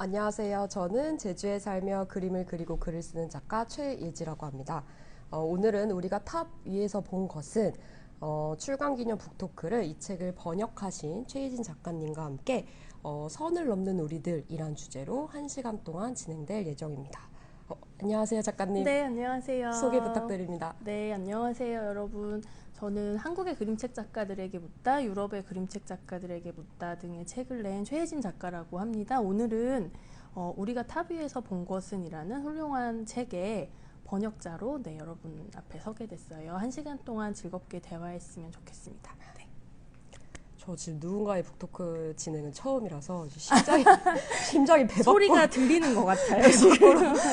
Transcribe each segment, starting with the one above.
안녕하세요. 저는 제주에 살며 그림을 그리고 글을 쓰는 작가 최예지라고 합니다. 오늘은 우리가 탑 위에서 본 것은 출간기념 북토크를 이 책을 번역하신 최예진 작가님과 함께 선을 넘는 우리들이란 주제로 1시간 동안 진행될 예정입니다. 안녕하세요, 작가님. 네, 안녕하세요. 소개 부탁드립니다. 네, 안녕하세요, 여러분. 저는 한국의 그림책 작가들에게 묻다, 유럽의 그림책 작가들에게 묻다 등의 책을 낸 최혜진 작가라고 합니다. 오늘은 우리가 탑 위에서 본 것은 이라는 훌륭한 책의 번역자로 여러분 앞에 서게 됐어요. 1시간 동안 즐겁게 대화했으면 좋겠습니다. 네. 저 지금 누군가의 북토크 진행은 처음이라서 심장이 배 밖으로 소리가 들리는 것 같아요.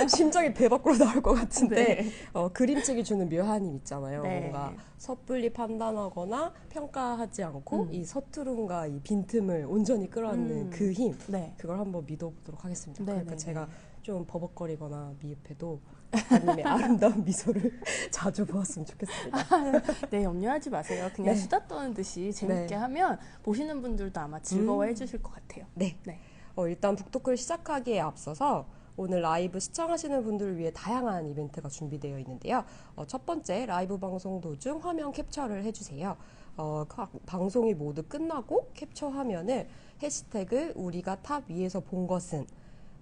심장이 배 밖으로 나올 것 같은데 네. 그림책이 주는 묘한 힘 있잖아요. 네. 뭔가 섣불리 판단하거나 평가하지 않고 이 서투름과 이 빈틈을 온전히 끌어안는 그 힘, 네. 그걸 한번 믿어보도록 하겠습니다. 네, 그러니까 네, 제가 네. 좀 버벅거리거나 미흡해도 작가님의 아름다운 미소를 자주 보았으면 좋겠습니다. 네, 염려하지 마세요. 그냥 네. 수다 떠는 듯이 재밌게 네. 하면 보시는 분들도 아마 즐거워해 주실 것 같아요. 네. 네. 일단 북토크를 시작하기에 앞서서 오늘 라이브 시청하시는 분들을 위해 다양한 이벤트가 준비되어 있는데요. 첫 번째, 라이브 방송 도중 화면 캡처를 해주세요. 각 방송이 모두 끝나고 캡처 화면을 해시태그 우리가 탑 위에서 본 것은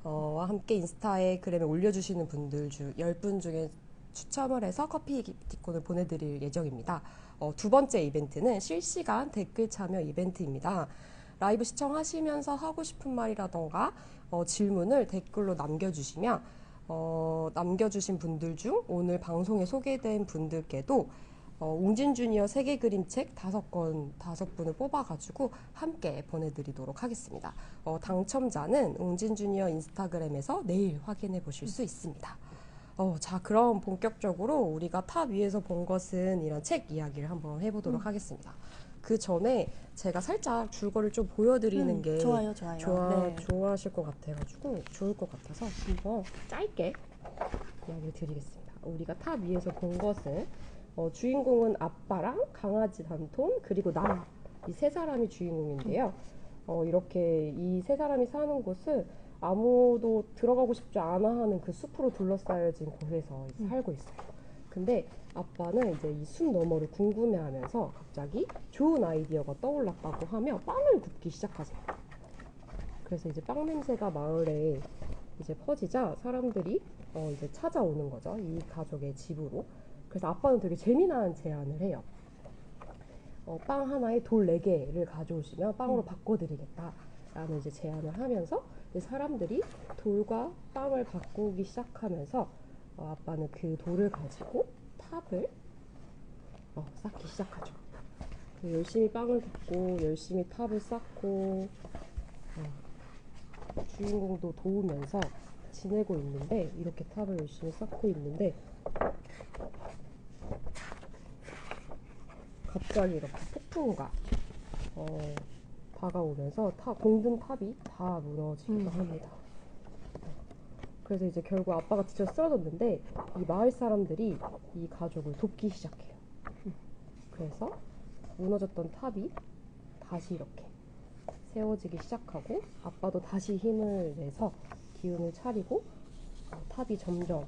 와 함께 인스타에 그램에 올려주시는 분들 중 10분 중에 추첨을 해서 커피 기프티콘을 보내드릴 예정입니다. 두 번째 이벤트는 실시간 댓글 참여 이벤트입니다. 라이브 시청하시면서 하고 싶은 말이라던가 질문을 댓글로 남겨주시면 남겨주신 분들 중 오늘 방송에 소개된 분들께도 웅진 주니어 세계 그림책 5분을 뽑아가지고 함께 보내드리도록 하겠습니다. 당첨자는 웅진 주니어 인스타그램에서 내일 확인해 보실 수 있습니다. 자, 그럼 본격적으로 우리가 탑 위에서 본 것은 이런 책 이야기를 한번 해보도록 하겠습니다. 그 전에 제가 살짝 줄거리를 좀 보여드리는 게 좋아요. 네. 좋아하실 것 같아가지고 좋을 것 같아서 한번 짧게 이야기를 드리겠습니다. 우리가 탑 위에서 본 것은 주인공은 아빠랑 강아지 단통 그리고 나 이 세 사람이 주인공인데요. 이렇게 이 세 사람이 사는 곳은 아무도 들어가고 싶지 않아 하는 그 숲으로 둘러싸여진 곳에서 살고 있어요. 근데 아빠는 이제 이 숲 너머를 궁금해하면서 갑자기 좋은 아이디어가 떠올랐다고 하며 빵을 굽기 시작하세요. 그래서 이제 빵 냄새가 마을에 이제 퍼지자 사람들이 이제 찾아오는 거죠. 이 가족의 집으로. 그래서 아빠는 되게 재미난 제안을 해요. 빵 하나에 돌 4개를 가져오시면 빵으로 바꿔드리겠다라는 이제 제안을 하면서 사람들이 돌과 빵을 바꾸기 시작하면서 아빠는 그 돌을 가지고 탑을 쌓기 시작하죠. 열심히 빵을 굽고 열심히 탑을 쌓고 주인공도 도우면서 지내고 있는데 이렇게 탑을 열심히 쌓고 있는데 갑자기 이렇게 폭풍우가 다가오면서 공든 탑이 다 무너지기도 합니다. 그래서 이제 결국 아빠가 지쳐 쓰러졌는데 이 마을 사람들이 이 가족을 돕기 시작해요. 그래서 무너졌던 탑이 다시 이렇게 세워지기 시작하고 아빠도 다시 힘을 내서 기운을 차리고 탑이 점점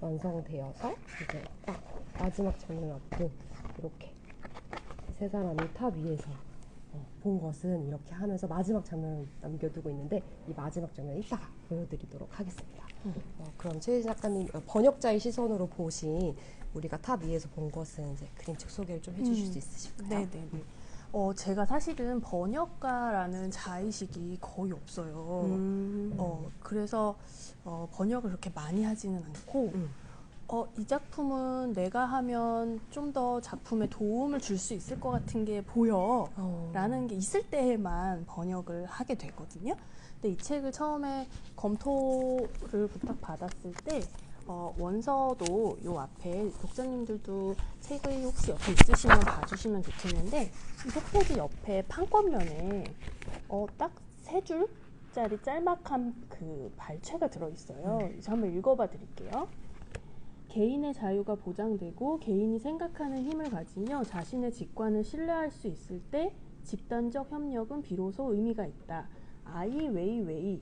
완성되어서 이제 딱 마지막 장면 앞에 이렇게 세 사람이 탑 위에서 본 것은 이렇게 하면서 마지막 장면을 남겨두고 있는데 이 마지막 장면 이따가 보여드리도록 하겠습니다. 그럼 최 작가님 번역자의 시선으로 보신 우리가 탑 위에서 본 것은 이제 그림책 소개를 좀 해주실 수 있으실까요? 네네네. 제가 사실은 번역가라는 자의식이 거의 없어요. 그래서 번역을 그렇게 많이 하지는 않고 이 작품은 내가 하면 좀 더 작품에 도움을 줄 수 있을 것 같은 게 보여 라는 게 있을 때만 번역을 하게 되거든요. 근데 이 책을 처음에 검토를 부탁받았을 때 원서도 요 앞에 독자님들도 책을 혹시 옆에 있으시면 봐주시면 좋겠는데 이 속표지 옆에 판권면에 딱 3줄짜리 짤막한 그 발췌가 들어있어요. 그래서 한번 읽어봐 드릴게요. 개인의 자유가 보장되고 개인이 생각하는 힘을 가지며 자신의 직관을 신뢰할 수 있을 때 집단적 협력은 비로소 의미가 있다. 아이웨이웨이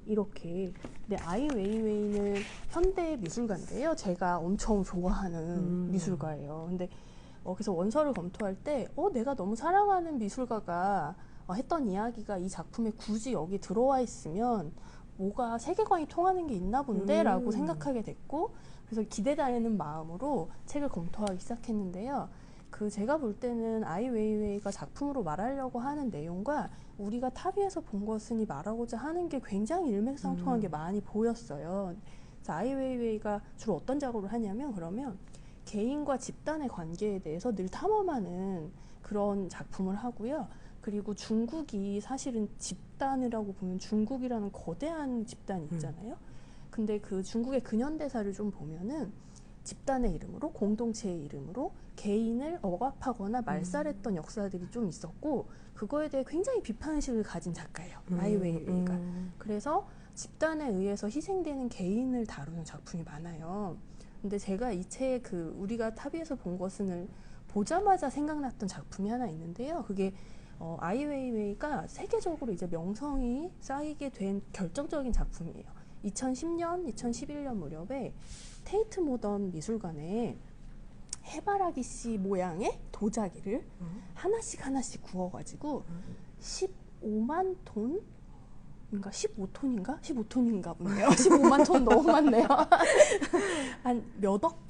이렇게. 근데 아이웨이웨이는 현대 미술가인데요. 제가 엄청 좋아하는 미술가예요. 근데 그래서 원서를 검토할 때 내가 너무 사랑하는 미술가가 했던 이야기가 이 작품에 굳이 여기 들어와 있으면 뭐가 세계관이 통하는 게 있나 본데 라고 생각하게 됐고, 그래서 기대되는 마음으로 책을 검토하기 시작했는데요. 제가 볼 때는 아이웨이웨이가 작품으로 말하려고 하는 내용과 우리가 탑위에서 본 것은이 말하고자 하는 게 굉장히 일맥상통한 게 많이 보였어요. 그래서 아이웨이웨이가 주로 어떤 작업을 하냐면, 그러면 개인과 집단의 관계에 대해서 늘 탐험하는 그런 작품을 하고요. 그리고 중국이 사실은 집단이라고 보면 중국이라는 거대한 집단이 있잖아요. 근데 그 중국의 근현대사를 좀 보면은 집단의 이름으로, 공동체의 이름으로 개인을 억압하거나 말살했던 역사들이 좀 있었고, 그거에 대해 굉장히 비판의식을 가진 작가예요, 아이웨이웨이가. 그래서 집단에 의해서 희생되는 개인을 다루는 작품이 많아요. 근데 제가 이 책 우리가 탑위에서 본 것은을 보자마자 생각났던 작품이 하나 있는데요. 그게 아이웨이웨이가 세계적으로 이제 명성이 쌓이게 된 결정적인 작품이에요. 2010년, 2011년 무렵에 테이트 모던 미술관에 해바라기 씨 모양의 도자기를 하나씩 구워가지고 15만 톤? 인가 15톤인가? 15톤인가 보네요. 15만 톤 너무 많네요. 한 몇 억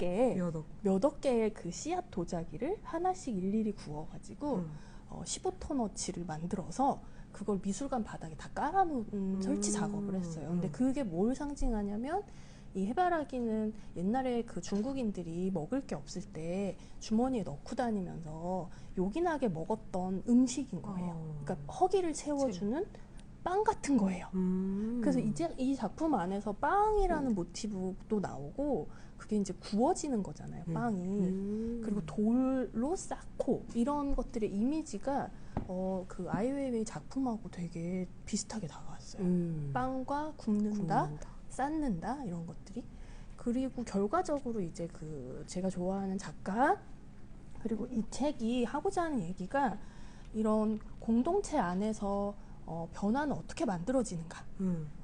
개의 그 씨앗 도자기를 하나씩 일일이 구워가지고 15톤어치를 만들어서 그걸 미술관 바닥에 다 깔아놓은 설치 작업을 했어요. 근데 그게 뭘 상징하냐면, 이 해바라기는 옛날에 그 중국인들이 먹을 게 없을 때 주머니에 넣고 다니면서 요긴하게 먹었던 음식인 거예요. 그러니까 허기를 채워주는 빵 같은 거예요. 그래서 이제 이 작품 안에서 빵이라는 모티브도 나오고, 그게 이제 구워지는 거잖아요, 빵이. 그리고 돌로 쌓고 이런 것들의 이미지가 그 아이웨이웨이 작품하고 되게 비슷하게 다가왔어요. 빵과 굽는다, 쌓는다, 이런 것들이. 그리고 결과적으로 이제 제가 좋아하는 작가, 그리고 이 책이 하고자 하는 얘기가 이런 공동체 안에서 변화는 어떻게 만들어지는가,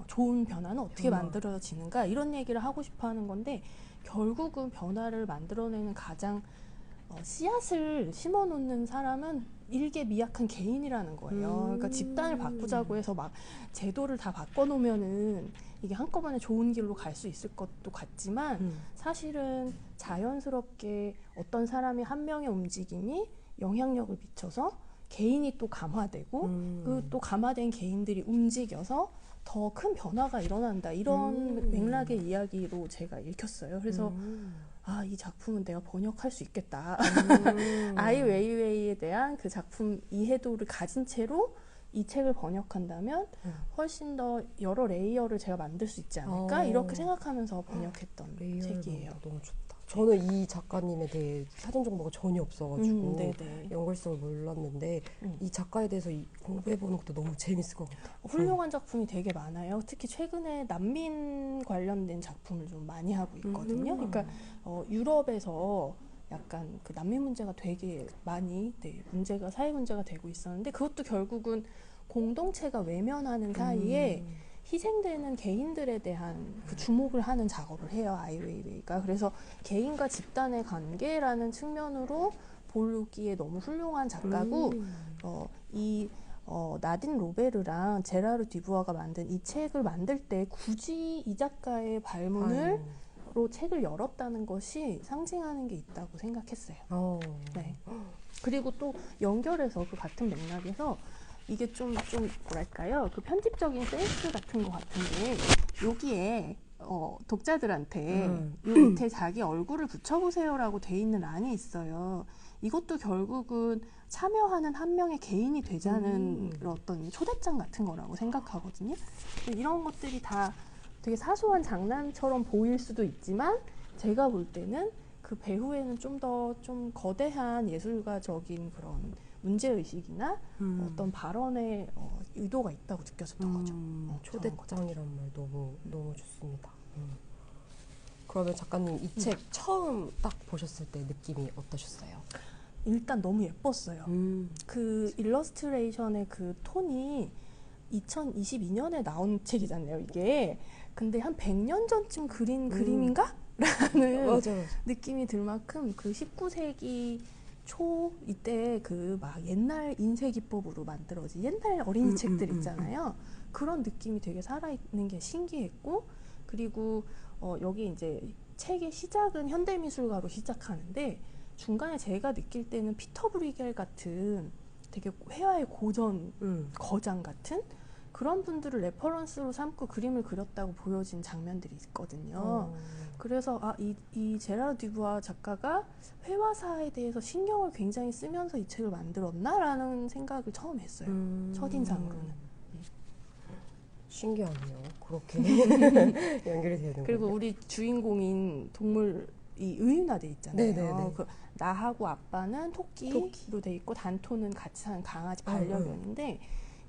좋은 변화는 어떻게 만들어지는가, 이런 얘기를 하고 싶어 하는 건데, 결국은 변화를 만들어내는 가장 씨앗을 심어놓는 사람은 일개 미약한 개인이라는 거예요. 그러니까 집단을 바꾸자고 해서 막 제도를 다 바꿔놓으면은 이게 한꺼번에 좋은 길로 갈 수 있을 것도 같지만, 사실은 자연스럽게 어떤 사람이 한 명의 움직임이 영향력을 미쳐서 개인이 또 감화되고, 그 또 감화된 개인들이 움직여서 더 큰 변화가 일어난다, 이런 맥락의 이야기로 제가 읽혔어요. 그래서 이 작품은 내가 번역할 수 있겠다. 아이웨이웨이에 대한 그 작품 이해도를 가진 채로 이 책을 번역한다면 훨씬 더 여러 레이어를 제가 만들 수 있지 않을까, 이렇게 생각하면서 번역했던 책이에요. 너무 좋다. 저는 이 작가님에 대해 사전 정보가 전혀 없어가지고 연결성을 몰랐는데 이 작가에 대해서 공부해보는 것도 너무 재밌을 것 같아요. 훌륭한 작품이 되게 많아요. 특히 최근에 난민 관련된 작품을 좀 많이 하고 있거든요. 그러니까 유럽에서 약간 그 난민 문제가 되게 많이 문제가, 사회 문제가 되고 있었는데, 그것도 결국은 공동체가 외면하는 사이에 희생되는 개인들에 대한 그 주목을 하는 작업을 해요, 아이웨이웨이가. 그래서 개인과 집단의 관계라는 측면으로 보기에 너무 훌륭한 작가고, 나딘 로베르랑 제라르 디부아가 만든 이 책을 만들 때 굳이 이 작가의 발문으로 책을 열었다는 것이 상징하는 게 있다고 생각했어요. 네. 그리고 또 연결해서 그 같은 맥락에서 이게 좀 뭐랄까요, 그 편집적인 센스 같은 것 같은데, 여기에 독자들한테 요 밑에 자기 얼굴을 붙여보세요라고 돼 있는 란이 있어요. 이것도 결국은 참여하는 한 명의 개인이 되자는 어떤 초대장 같은 거라고 생각하거든요. 이런 것들이 다 되게 사소한 장난처럼 보일 수도 있지만, 제가 볼 때는 그 배후에는 좀 더 거대한 예술가적인 그런 문제의식이나 어떤 발언의 의도가 있다고 느껴졌던 거죠. 초대장이란 말 너무 좋습니다. 그러면 작가님 이 책 처음 딱 보셨을 때 느낌이 어떠셨어요? 일단 너무 예뻤어요. 그 일러스트레이션의 그 톤이 2022년에 나온 책이잖아요, 이게. 근데 한 100년 전쯤 그린 그림인가? 라는 맞아. 느낌이 들 만큼 그 19세기 초 이때 그 막 옛날 인쇄 기법으로 만들어진 옛날 어린이 책들 있잖아요. 그런 느낌이 되게 살아있는 게 신기했고, 그리고 여기 이제 책의 시작은 현대미술가로 시작하는데 중간에 제가 느낄 때는 피터 브리겔 같은 되게 회화의 고전 거장 같은 그런 분들을 레퍼런스로 삼고 그림을 그렸다고 보여진 장면들이 있거든요. 그래서 이 제라르 듀부아 작가가 회화사에 대해서 신경을 굉장히 쓰면서 이 책을 만들었나라는 생각을 처음 했어요. 첫인상으로는. 신기하네요. 그렇게 연결이 되는 그리고 거예요. 우리 주인공인 동물이 의인화돼 있잖아요. 네네네. 그 나하고 아빠는 토끼로 돼 있고 단토는 같이 사는 강아지 반려견인데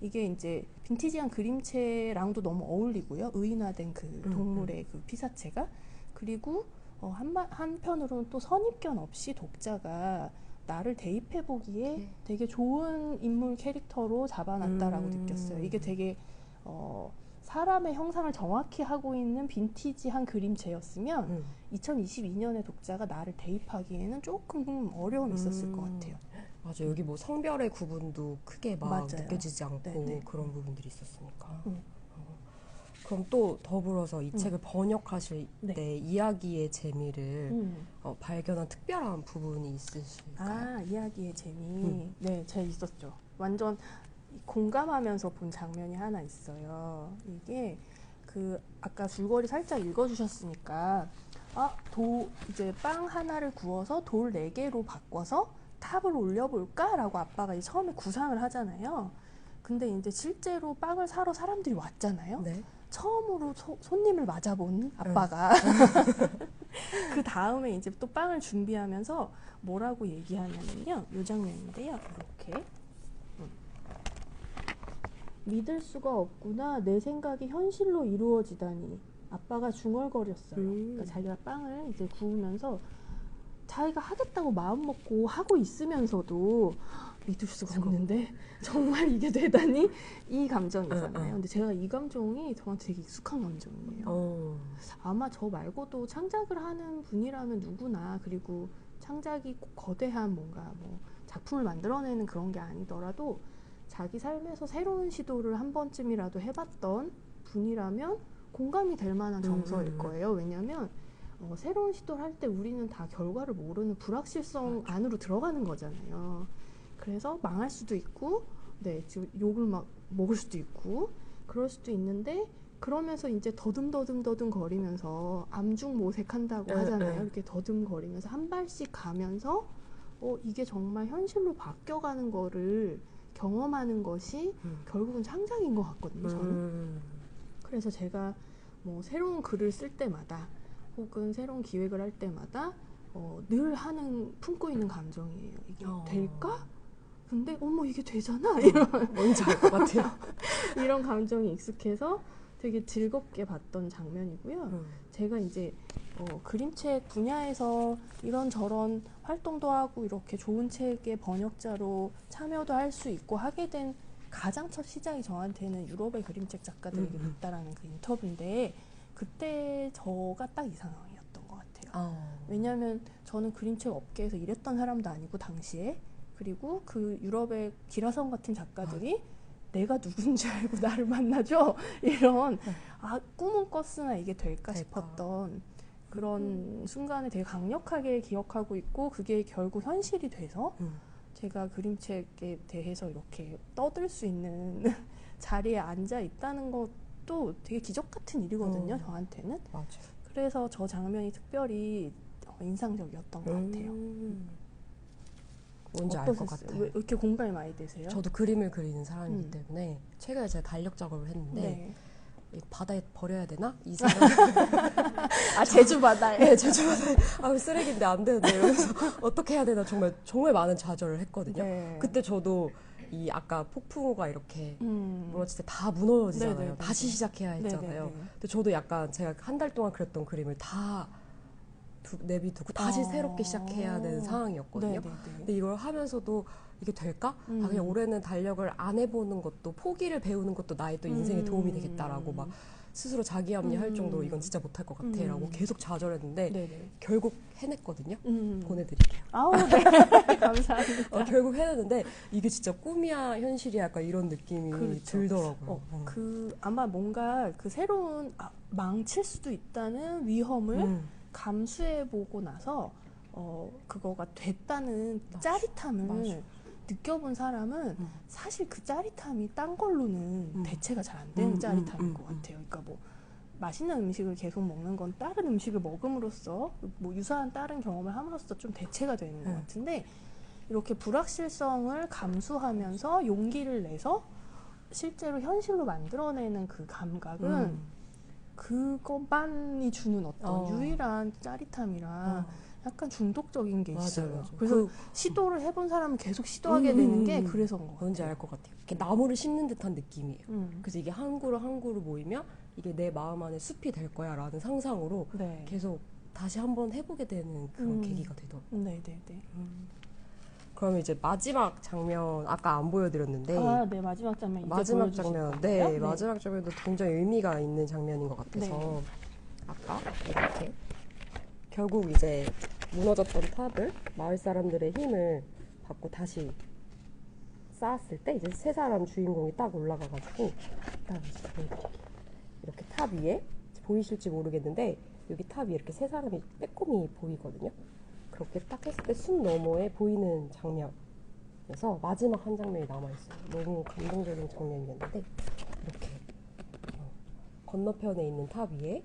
이게 이제 빈티지한 그림체랑도 너무 어울리고요. 의인화된 그 동물의 그 피사체가. 그리고 한편으로는 또 선입견 없이 독자가 나를 대입해보기에 되게 좋은 인물 캐릭터로 잡아놨다라고 느꼈어요. 이게 되게 사람의 형상을 정확히 하고 있는 빈티지한 그림체였으면 2022년의 독자가 나를 대입하기에는 조금 어려움이 있었을 것 같아요. 맞아. 여기 뭐 성별의 구분도 크게 막 맞아요. 느껴지지 않고 네네. 그런 부분들이 있었으니까. 그럼 또 더불어서 이 책을 번역하실 네. 때 이야기의 재미를 발견한 특별한 부분이 있으실까요? 이야기의 재미. 네, 제가 있었죠. 완전 공감하면서 본 장면이 하나 있어요. 이게 아까 줄거리 살짝 읽어주셨으니까 이제 빵 하나를 구워서 돌 4개로 바꿔서 탑을 올려볼까라고 아빠가 이제 처음에 구상을 하잖아요. 근데 이제 실제로 빵을 사러 사람들이 왔잖아요. 네. 처음으로 손님을 맞아본 아빠가 그 다음에 이제 또 빵을 준비하면서 뭐라고 얘기하냐면요. 이 장면인데요. 이렇게 믿을 수가 없구나. 내 생각이 현실로 이루어지다니. 아빠가 중얼거렸어요. 그러니까 자기가 빵을 이제 구우면서 자기가 하겠다고 마음먹고 하고 있으면서도 믿을 수가 없는데 정말 이게 되다니 이 감정이잖아요. 근데 제가 이 감정이 저한테 되게 익숙한 감정이에요. 아마 저 말고도 창작을 하는 분이라면 누구나, 그리고 창작이 꼭 거대한 뭔가 뭐 작품을 만들어내는 그런 게 아니더라도 자기 삶에서 새로운 시도를 한 번쯤이라도 해봤던 분이라면 공감이 될 만한 정서일 거예요. 왜냐하면 새로운 시도를 할 때 우리는 다 결과를 모르는 불확실성 안으로 들어가는 거잖아요. 그래서 망할 수도 있고, 지금 욕을 막 먹을 수도 있고, 그럴 수도 있는데, 그러면서 이제 더듬 거리면서 암중모색한다고 하잖아요. 이렇게 더듬거리면서 한 발씩 가면서 이게 정말 현실로 바뀌어가는 거를 경험하는 것이 결국은 창작인 것 같거든요, 저는. 그래서 제가 뭐 새로운 글을 쓸 때마다 혹은 새로운 기획을 할 때마다 늘 품고 있는 감정이에요. 이게 될까? 근데 이게 되잖아? 이런 뭔지 알 것 같아요. 이런 감정이 익숙해서 되게 즐겁게 봤던 장면이고요. 제가 이제 그림책 분야에서 이런저런 활동도 하고 이렇게 좋은 책의 번역자로 참여도 할 수 있고 하게 된 가장 첫 시작이 저한테는 유럽의 그림책 작가들에게 묻다라는 그 인터뷰인데, 그때 저가 딱 이 상황이었던 것 같아요. 왜냐하면 저는 그림책 업계에서 일했던 사람도 아니고 당시에, 그리고 그 유럽의 기라성 같은 작가들이 내가 누군지 알고 나를 만나죠? 이런 꿈은 꿨으나 이게 될까 싶었던 그런 순간을 되게 강력하게 기억하고 있고, 그게 결국 현실이 돼서 제가 그림책에 대해서 이렇게 떠들 수 있는 자리에 앉아 있다는 것도 되게 기적 같은 일이거든요, 저한테는. 맞아요. 그래서 저 장면이 특별히 인상적이었던 것 같아요. 뭔지 알 것 같아요. 왜 이렇게 공감이 많이 되세요? 저도 그림을 그리는 사람이기 때문에 최근에 제가 달력 작업을 했는데 바다에 버려야 되나? 이 생각. 제주 바다에. 네, 제주 바다에. 쓰레기인데 안 되는데 이러면서 어떻게 해야 되나 정말 많은 좌절을 했거든요. 네. 그때 저도 이 아까 폭풍우가 이렇게 무너질 때 다 무너지잖아요. 다시 시작해야 했잖아요. 근데 저도 약간 제가 한 달 동안 그렸던 그림을 다 내비두고 다시 새롭게 시작해야 되는 상황이었거든요. 네네네. 근데 이걸 하면서도 이게 될까? 그냥 올해는 달력을 안 해보는 것도, 포기를 배우는 것도 나의 또 인생에 도움이 되겠다라고 막 스스로 자기 합리할 정도로 이건 진짜 못할 것 같아 라고 계속 좌절했는데 네네. 결국 해냈거든요. 보내드릴게요. 아우, 네. 감사합니다. 결국 해냈는데 이게 진짜 꿈이야 현실이야 약간 이런 느낌이 그렇죠. 들더라고요. 아마 뭔가 그 새로운 망칠 수도 있다는 위험을 감수해보고 나서 그거가 됐다는 짜릿함을 맞아. 느껴본 사람은 사실 그 짜릿함이 딴 걸로는 대체가 잘 안 되는 짜릿함인 것 같아요. 그러니까 뭐 맛있는 음식을 계속 먹는 건 다른 음식을 먹음으로써 뭐 유사한 다른 경험을 함으로써 좀 대체가 되는 것 같은데 이렇게 불확실성을 감수하면서 용기를 내서 실제로 현실로 만들어내는 그 감각은 그것만이 주는 어떤 유일한 짜릿함이라 약간 중독적인 게 있어요. 맞아. 그래서 시도를 해본 사람은 계속 시도하게 되는 게 그래서 그런 것 같아요. 뭔지 알 것 같아요. 이렇게 나무를 심는 듯한 느낌이에요. 그래서 이게 한 그루 한 그루 모이면 이게 내 마음 안에 숲이 될 거야 라는 상상으로 네. 계속 다시 한번 해보게 되는 그런 계기가 되더라고요. 네네네. 그러면 이제 마지막 장면 아까 안 보여드렸는데 네, 마지막 장면 이제 마지막 보여주실 장면, 건가요? 네, 마지막 장면도 굉장히 의미가 있는 장면인 것 같아서 네. 아까 이렇게 결국 이제 무너졌던 탑을 마을 사람들의 힘을 받고 다시 쌓았을 때 이제 세 사람 주인공이 딱 올라가가지고 딱 보여드릴게요. 이렇게 탑 위에 보이실지 모르겠는데 여기 탑 위에 이렇게 세 사람이 빼꼼히 보이거든요. 그렇게 딱 했을 때 숲 너머에 보이는 장면에서 마지막 한 장면이 남아있어요. 너무 감동적인 장면이었는데 이렇게 건너편에 있는 탑 위에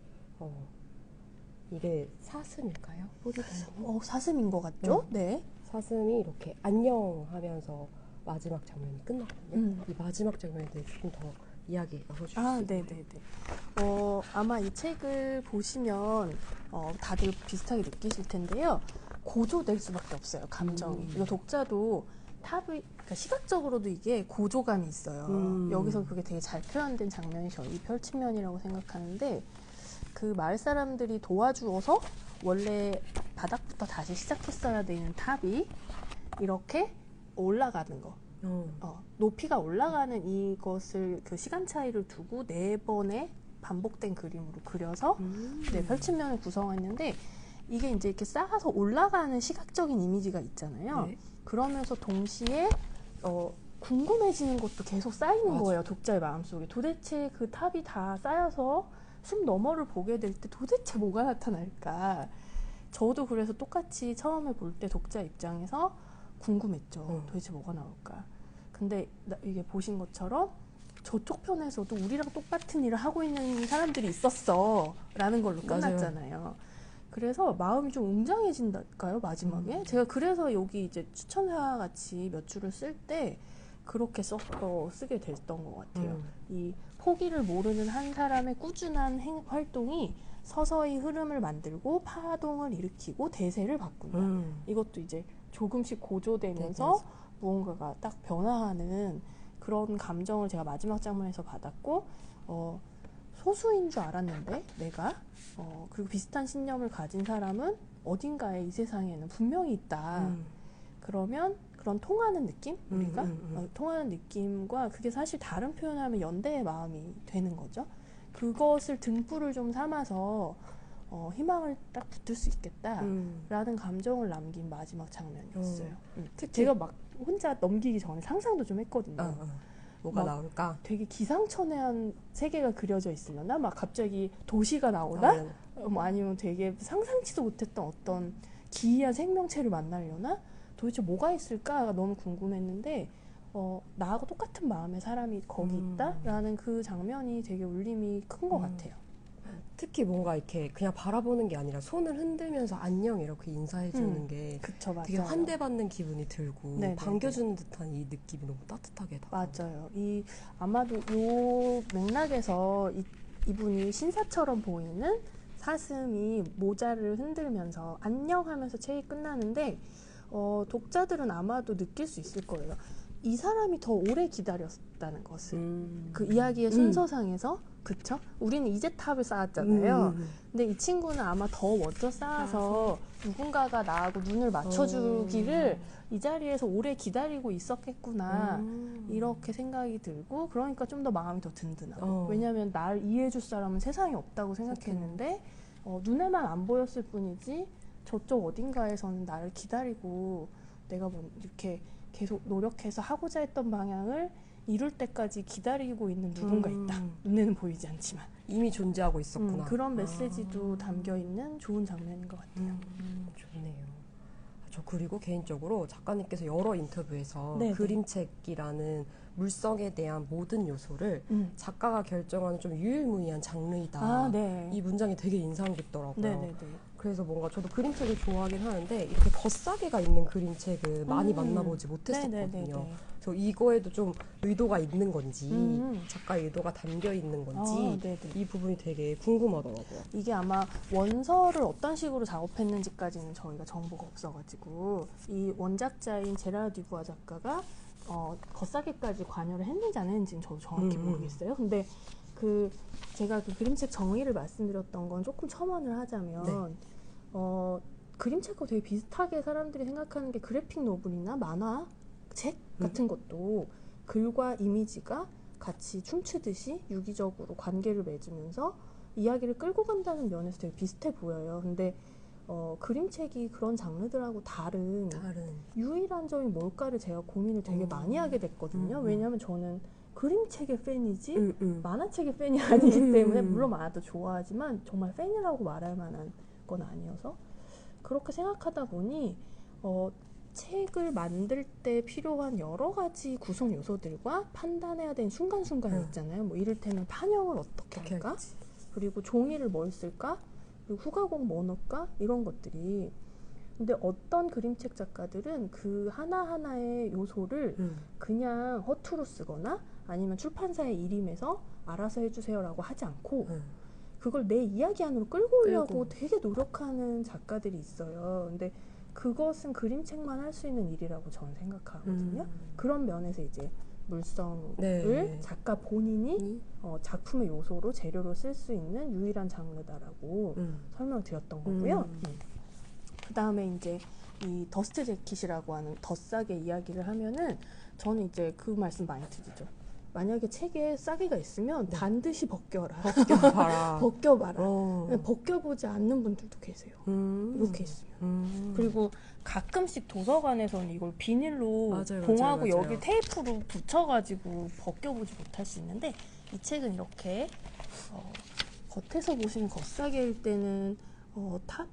이게 사슴일까요? 뿌리다요? 사슴인 것 같죠? 네. 사슴이 이렇게 안녕하면서 마지막 장면이 끝났거든요. 이 마지막 장면에 대해서 조금 더 이야기 나눠주실 수 있나요? 네네네. 아마 이 책을 보시면 다들 비슷하게 느끼실 텐데요. 고조될 수밖에 없어요, 감정이. 이거 독자도 그러니까 시각적으로도 이게 고조감이 있어요. 여기서 그게 되게 잘 표현된 장면이 저희 펼치면이라고 생각하는데 그 마을 사람들이 도와주어서 원래 바닥부터 다시 시작했어야 되는 탑이 이렇게 올라가는 거. 높이가 올라가는 이것을 그 시간 차이를 두고 4번의 반복된 그림으로 그려서 네, 펼치면을 구성했는데 이게 이제 이렇게 쌓아서 올라가는 시각적인 이미지가 있잖아요. 네. 그러면서 동시에 궁금해지는 것도 계속 쌓이는 맞아. 거예요. 독자의 마음속에. 도대체 그 탑이 다 쌓여서 숲 너머를 보게 될 때 도대체 뭐가 나타날까. 저도 그래서 똑같이 처음에 볼 때 독자 입장에서 궁금했죠. 도대체 뭐가 나올까. 근데 이게 보신 것처럼 저쪽 편에서도 우리랑 똑같은 일을 하고 있는 사람들이 있었어 라는 걸로 끝났잖아요. 맞아요. 그래서 마음이 좀 웅장해진달까요, 마지막에? 제가 그래서 여기 이제 추천사 같이 몇 줄을 쓸 때 그렇게 쓰게 됐던 것 같아요. 이 포기를 모르는 한 사람의 꾸준한 활동이 서서히 흐름을 만들고 파동을 일으키고 대세를 바꾼다. 이것도 이제 조금씩 고조되면서 무언가가 딱 변화하는 그런 감정을 제가 마지막 장면에서 받았고 소수인 줄 알았는데 내가 그리고 비슷한 신념을 가진 사람은 어딘가에 이 세상에는 분명히 있다. 그러면 그런 통하는 느낌? 우리가 통하는 느낌과 그게 사실 다른 표현하면 연대의 마음이 되는 거죠. 그것을 등불을 좀 삼아서 희망을 딱 붙을 수 있겠다라는 감정을 남긴 마지막 장면이었어요. 제가 막 혼자 넘기기 전에 상상도 좀 했거든요. 뭐가 나올까? 되게 기상천외한 세계가 그려져 있으려나? 막 갑자기 도시가 나오나? 뭐 아니면 되게 상상치도 못했던 어떤 기이한 생명체를 만나려나? 도대체 뭐가 있을까? 너무 궁금했는데 나하고 똑같은 마음의 사람이 거기 있다라는 그 장면이 되게 울림이 큰 것 같아요. 특히 뭔가 이렇게 그냥 바라보는 게 아니라 손을 흔들면서 안녕 이렇게 인사해주는 게 그쵸, 맞아요. 되게 환대받는 기분이 들고 네네네. 반겨주는 듯한 이 느낌이 너무 따뜻하게 맞아요. 아마도 이 맥락에서 이분이 신사처럼 보이는 사슴이 모자를 흔들면서 안녕 하면서 책이 끝나는데 독자들은 아마도 느낄 수 있을 거예요. 이 사람이 더 오래 기다렸다는 것을 그 이야기의 순서상에서 그쵸? 우리는 이제 탑을 쌓았잖아요. 근데 이 친구는 아마 더 먼저 쌓아서 누군가가 나하고 눈을 맞춰주기를 이 자리에서 오래 기다리고 있었겠구나 이렇게 생각이 들고 그러니까 좀 더 마음이 더 든든하고 왜냐하면 날 이해해줄 사람은 세상에 없다고 생각했는데 눈에만 안 보였을 뿐이지 저쪽 어딘가에서는 나를 기다리고 내가 뭐 이렇게 계속 노력해서 하고자 했던 방향을 이룰 때까지 기다리고 있는 누군가 있다. 눈에는 보이지 않지만 이미 존재하고 있었구나. 그런 메시지도 담겨있는 좋은 장면인 것 같아요. 좋네요. 저 그리고 개인적으로 작가님께서 여러 인터뷰에서 네네. 그림책이라는 물성에 대한 모든 요소를 작가가 결정하는 좀 유일무이한 장르이다. 네. 이 문장이 되게 인상 깊더라고요. 네네네. 그래서 뭔가 저도 그림책을 좋아하긴 하는데 이렇게 겉싸개가 있는 그림책을 많이 만나보지 못했었거든요. 네네네네. 그래서 이거에도 좀 의도가 있는 건지 작가의 의도가 담겨 있는 건지 네네. 이 부분이 되게 궁금하더라고요. 이게 아마 원서를 어떤 식으로 작업했는지까지는 저희가 정보가 없어가지고 이 원작자인 제라르 듀부아 작가가 겉싸개까지 관여를 했는지 안 했는지는 저도 정확히 모르겠어요. 근데 제가 그 그림책 정의를 말씀드렸던 건 조금 첨언을 하자면 그림책과 되게 비슷하게 사람들이 생각하는 게 그래픽 노블이나 만화, 책 같은 것도 글과 이미지가 같이 춤추듯이 유기적으로 관계를 맺으면서 이야기를 끌고 간다는 면에서 되게 비슷해 보여요. 근데 그림책이 그런 장르들하고 다른 유일한 점이 뭘까를 제가 고민을 되게 많이 하게 됐거든요. 왜냐하면 저는 그림책의 팬이지 만화책의 팬이 아니기 때문에 물론 만화도 좋아하지만 정말 팬이라고 말할 만한 건 아니어서 그렇게 생각하다 보니 책을 만들 때 필요한 여러 가지 구성 요소들과 판단해야 되는 순간순간이 있잖아요. 뭐 이를테면 판형을 어떻게 할까? 그리고 종이를 뭘 쓸까? 그리고 후가공 뭐 넣을까? 이런 것들이. 근데 어떤 그림책 작가들은 그 하나하나의 요소를 그냥 허투루 쓰거나 아니면 출판사에 일임해서 알아서 해주세요라고 하지 않고 그걸 내 이야기 안으로 끌고 오려고 되게 노력하는 작가들이 있어요. 근데 그것은 그림책만 할 수 있는 일이라고 저는 생각하거든요. 그런 면에서 이제 물성을 작가 본인이 작품의 요소로 재료로 쓸 수 있는 유일한 장르다라고 설명을 드렸던 거고요. 그 다음에 이제 이 더스트 재킷이라고 하는 덧싸개 이야기를 하면은 저는 이제 그 말씀 많이 드리죠. 만약에 책에 싸개가 있으면 반드시 벗겨라. 벗겨봐라. 벗겨봐라. 벗겨보지 않는 분들도 계세요. 이렇게 있으면. 그리고 가끔씩 도서관에서는 이걸 비닐로 봉하고 여기 테이프로 붙여가지고 벗겨보지 못할 수 있는데 이 책은 이렇게 겉에서 보시는 겉싸개일 때는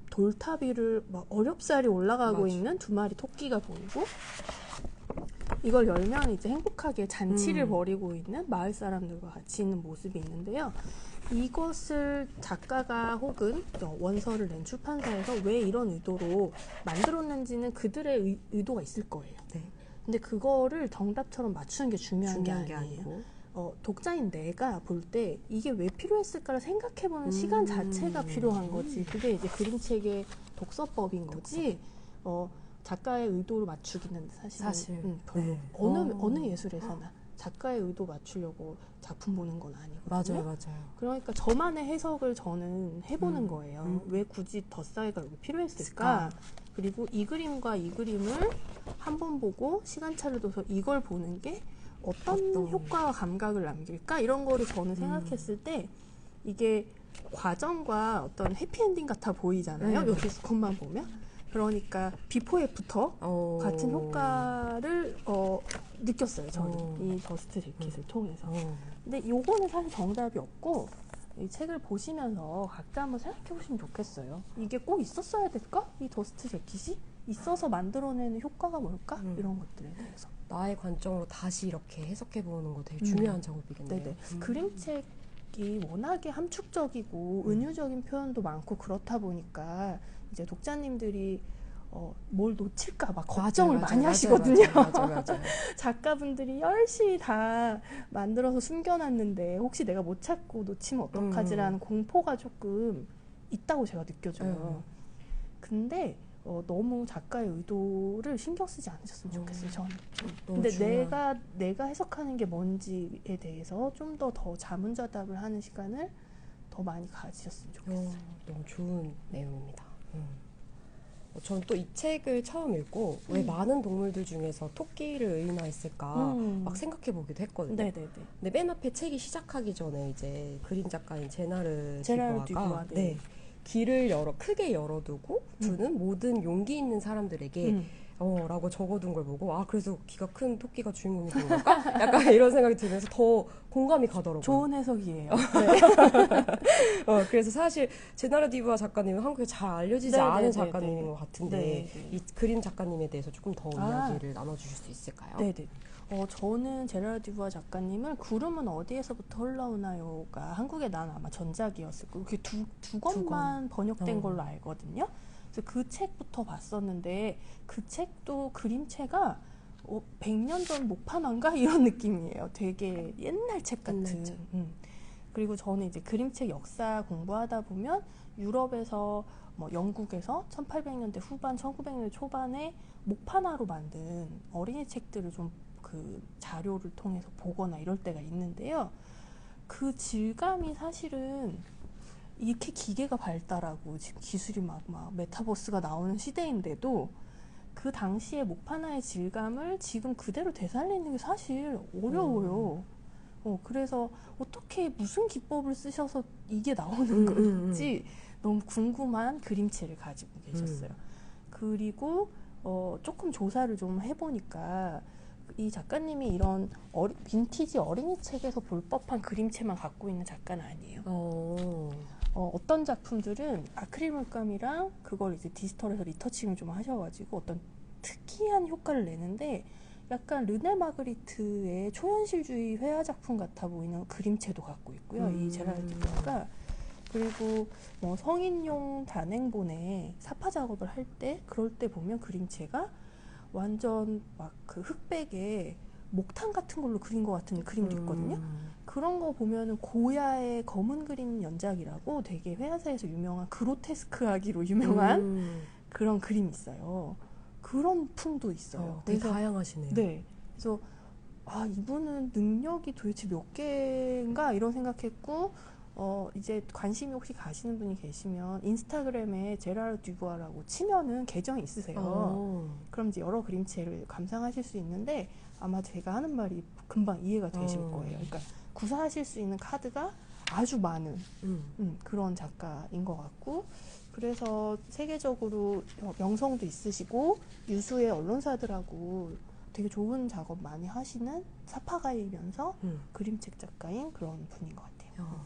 돌탑 위를 막 어렵사리 올라가고 있는 두 마리 토끼가 보이고 이걸 열면 이제 행복하게 잔치를 벌이고 있는 마을 사람들과 같이 있는 모습이 있는데요. 이것을 작가가 혹은 원서를 낸 출판사에서 왜 이런 의도로 만들었는지는 그들의 의도가 있을 거예요. 근데 그거를 정답처럼 맞추는 게 중요한 게 아니에요. 독자인 내가 볼 때 이게 왜 필요했을까를 생각해보는 시간 자체가 필요한 거지. 그게 이제 그림책의 독서법인 거지. 작가의 의도를 맞추기는 사실 별로 어느 예술에서나 작가의 의도 맞추려고 작품 보는 건 아니거든요. 맞아요. 그러니까 저만의 해석을 저는 해보는 거예요. 왜 굳이 덧싸개가 여기 필요했을까? 그리고 이 그림과 이 그림을 한 번 보고 시간차를 둬서 이걸 보는 게 어떤 효과와 감각을 남길까? 이런 거를 저는 생각했을 때 이게 과정과 어떤 해피엔딩 같아 보이잖아요. 여기서 것만 보면. 그러니까 비포 애프터 같은 효과를 느꼈어요. 저는 이 더스트 재킷을 통해서. 근데 요거는 사실 정답이 없고 이 책을 보시면서 각자 한번 생각해 보시면 좋겠어요. 이게 꼭 있었어야 될까? 이 더스트 재킷이? 있어서 만들어내는 효과가 뭘까? 이런 것들에 대해서. 나의 관점으로 다시 이렇게 해석해보는 거 되게 중요한 작업이겠네요. 그림책이 워낙에 함축적이고 은유적인 표현도 많고 그렇다 보니까 이제 독자님들이 뭘 놓칠까 막 걱정을 많이 하시거든요. 맞아요. 작가분들이 열심히 다 만들어서 숨겨놨는데 혹시 내가 못 찾고 놓치면 어떡하지라는 공포가 조금 있다고 제가 느껴져요. 근데 너무 작가의 의도를 신경 쓰지 않으셨으면 좋겠어요. 저는. 너무 근데 중요한. 내가 해석하는 게 뭔지에 대해서 좀 더 자문자답을 하는 시간을 더 많이 가지셨으면 좋겠어요. 너무 좋은 내용입니다. 저는 또 이 책을 처음 읽고 왜 많은 동물들 중에서 토끼를 의인화했을까 막 생각해 보기도 했거든요. 네네네. 근데 맨 앞에 책이 시작하기 전에 이제 그림 작가인 제나르 제나르 디부아가 디부아, 네. 길을 크게 열어두고 두는 모든 용기 있는 사람들에게 라고 적어둔 걸 보고 그래서 기가 큰 토끼가 주인공이 된 걸까? 약간 이런 생각이 들면서 더 공감이 가더라고요. 좋은 해석이에요. 그래서 사실 제나르 디부아 작가님은 한국에 잘 알려지지 않은 작가님인 것 같은데 이 그림 작가님에 대해서 조금 더 이야기를 나눠주실 수 있을까요? 네네. 저는 제나르 디부아 작가님을 구름은 어디에서부터 흘러오나요가 한국에 난 아마 전작이었을 거예요. 그게 두 권만 번역된 걸로 알거든요. 그래서 그 책부터 봤었는데 그 책도 그림체가 100년 전 목판화인가 이런 느낌이에요. 되게 옛날 책 같은. 그리고 저는 이제 그림책 역사 공부하다 보면 유럽에서 영국에서 1800년대 후반, 1900년대 초반에 목판화로 만든 어린이 책들을 좀 그 자료를 통해서 보거나 이럴 때가 있는데요. 그 질감이 사실은 이렇게 기계가 발달하고 지금 기술이 막 메타버스가 나오는 시대인데도 그 당시의 목판화의 질감을 지금 그대로 되살리는 게 사실 어려워요. 그래서 어떻게 무슨 기법을 쓰셔서 이게 나오는 건지 너무 궁금한 그림체를 가지고 계셨어요. 그리고 조금 조사를 좀 해보니까 이 작가님이 이런 빈티지 어린이 책에서 볼 법한 그림체만 갖고 있는 작가는 아니에요. 어떤 작품들은 아크릴 물감이랑 그걸 이제 디지털에서 리터칭을 좀 하셔가지고 어떤 특이한 효과를 내는데 약간 르네 마그리트의 초현실주의 회화 작품 같아 보이는 그림체도 갖고 있고요. 이 제라르 디부아가. 그리고 성인용 단행본에 사파 작업을 할 때 그럴 때 보면 그림체가 완전 막 그 흑백에 목탄 같은 걸로 그린 것 같은 그림도 있거든요. 그런 거 보면은 고야의 검은 그림 연작이라고 되게 회화사에서 유명한 그로테스크하기로 유명한 그런 그림이 있어요. 그런 풍도 있어요. 되게 다양하시네요. 네. 그래서 이분은 능력이 도대체 몇 개인가 이런 생각했고 이제 관심이 혹시 가시는 분이 계시면 인스타그램에 제라르 디부아라고 치면은 계정이 있으세요. 그럼 이제 여러 그림체를 감상하실 수 있는데 아마 제가 하는 말이 금방 이해가 되실 거예요. 그러니까 구사하실 수 있는 카드가 아주 많은 그런 작가인 것 같고 그래서 세계적으로 명성도 있으시고 유수의 언론사들하고 되게 좋은 작업 많이 하시는 사파가이면서 그림책 작가인 그런 분인 것 같아요.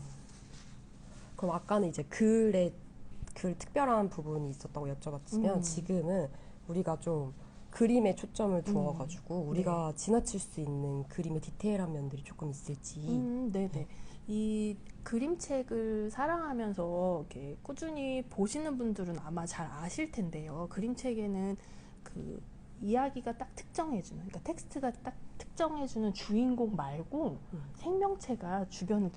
그럼 아까는 이제 글 특별한 부분이 있었다고 여쭤봤지만 지금은 우리가 좀 그림에 초점을 두어가지고 우리가 지나칠 수 있는 그림의 디테일한 면들이 조금 있을지. 네네. 이 그림책을 사랑하면서 이렇게 꾸준히 보시는 분들은 아마 잘 아실 텐데요. 그림책에는 그 이야기가 딱 특정해주는, 그러니까 텍스트가 딱 특정해주는 주인공 말고 생명체가 주변을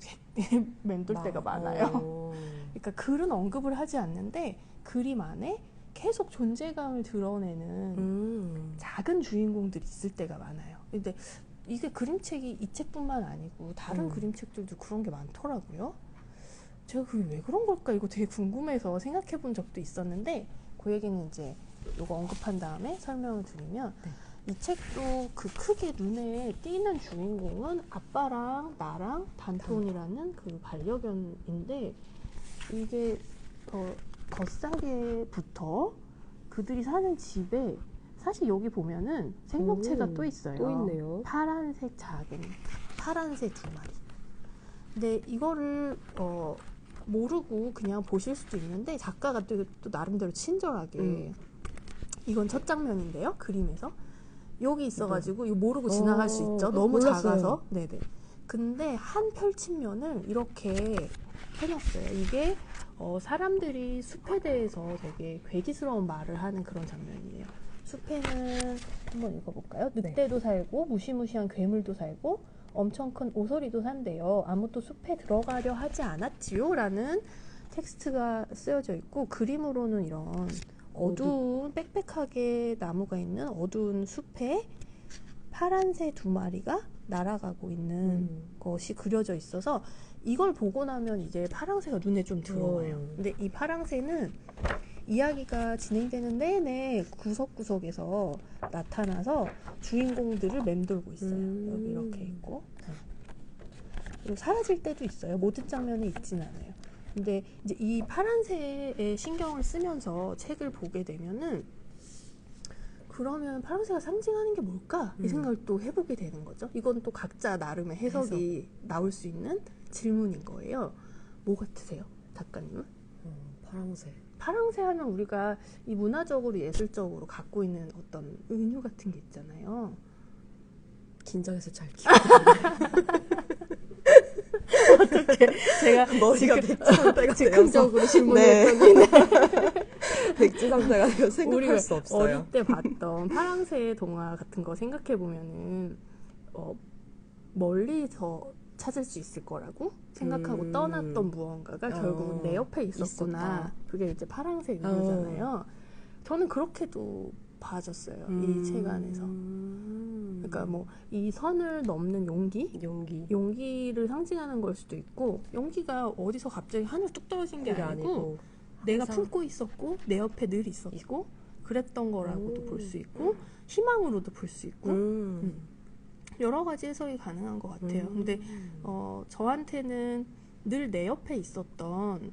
맴돌 때가 많아요. 그러니까 글은 언급을 하지 않는데 그림 안에 계속 존재감을 드러내는 작은 주인공들이 있을 때가 많아요. 근데 이게 그림책이 이 책뿐만 아니고 다른 그림책들도 그런 게 많더라고요. 제가 그게 왜 그런 걸까 이거 되게 궁금해서 생각해 본 적도 있었는데 그 얘기는 이제 이거 언급한 다음에 설명을 드리면 이 책도 그 크게 눈에 띄는 주인공은 아빠랑 나랑 단톤이라는 그 반려견인데 이게 겉사계부터 그들이 사는 집에 사실 여기 보면은 생명체가 또 있어요. 또 있네요. 파란색 작은 파란색 2마리. 근데 이거를 모르고 그냥 보실 수도 있는데 작가가 또 나름대로 친절하게 이건 첫 장면인데요. 그림에서 여기 있어가지고 이거 모르고 지나갈 수 있죠. 너무 몰랐어요. 작아서. 네네. 근데 한 펼친면을 이렇게 해놨어요. 이게 사람들이 숲에 대해서 되게 괴기스러운 말을 하는 그런 장면이에요. 숲에는 한번 읽어볼까요? 늑대도 살고 무시무시한 괴물도 살고 엄청 큰 오소리도 산대요. 아무도 숲에 들어가려 하지 않았지요? 라는 텍스트가 쓰여져 있고 그림으로는 이런 어두운 빽빽하게 나무가 있는 어두운 숲에 파란 새 두 마리가 날아가고 있는 것이 그려져 있어서 이걸 보고 나면 이제 파랑새가 눈에 좀 들어와요. 근데 이 파랑새는 이야기가 진행되는 내내 구석구석에서 나타나서 주인공들을 맴돌고 있어요. 여기 이렇게 있고 그리고 사라질 때도 있어요. 모든 장면에 있진 않아요. 근데 이제 이 파란새에 신경을 쓰면서 책을 보게 되면은 그러면 파란새가 상징하는 게 뭘까? 이 생각을 또 해보게 되는 거죠. 이건 또 각자 나름의 해석이 나올 수 있는 질문인 거예요. 뭐 같으세요, 작가님은? 파랑새. 파랑새 하면 우리가 이 문화적으로 예술적으로 갖고 있는 어떤 은유 같은 게 있잖아요. 긴장해서 잘 기억. 어떻게 제가 머리가 백지상태가 즉흥적으로 질문을 네. 했더니 백지상태가 되어 생각할 우리가 수 없어요. 어릴 때 봤던 파랑새 동화 같은 거 생각해 보면은 멀리서 찾을 수 있을 거라고 생각하고 떠났던 무언가가 결국은 내 옆에 있었구나. 있었다. 그게 이제 파랑새 은유잖아요. 저는 그렇게도 봐줬어요. 이 책 안에서. 그러니까 뭐 이 선을 넘는 용기를 상징하는 걸 수도 있고, 용기가 어디서 갑자기 하늘 뚝 떨어진 게 아니고 내가 품고 있었고 내 옆에 늘 있었고 그랬던 거라고도 볼 수 있고 희망으로도 볼 수 있고 여러 가지 해석이 가능한 것 같아요. 근데 저한테는 늘 내 옆에 있었던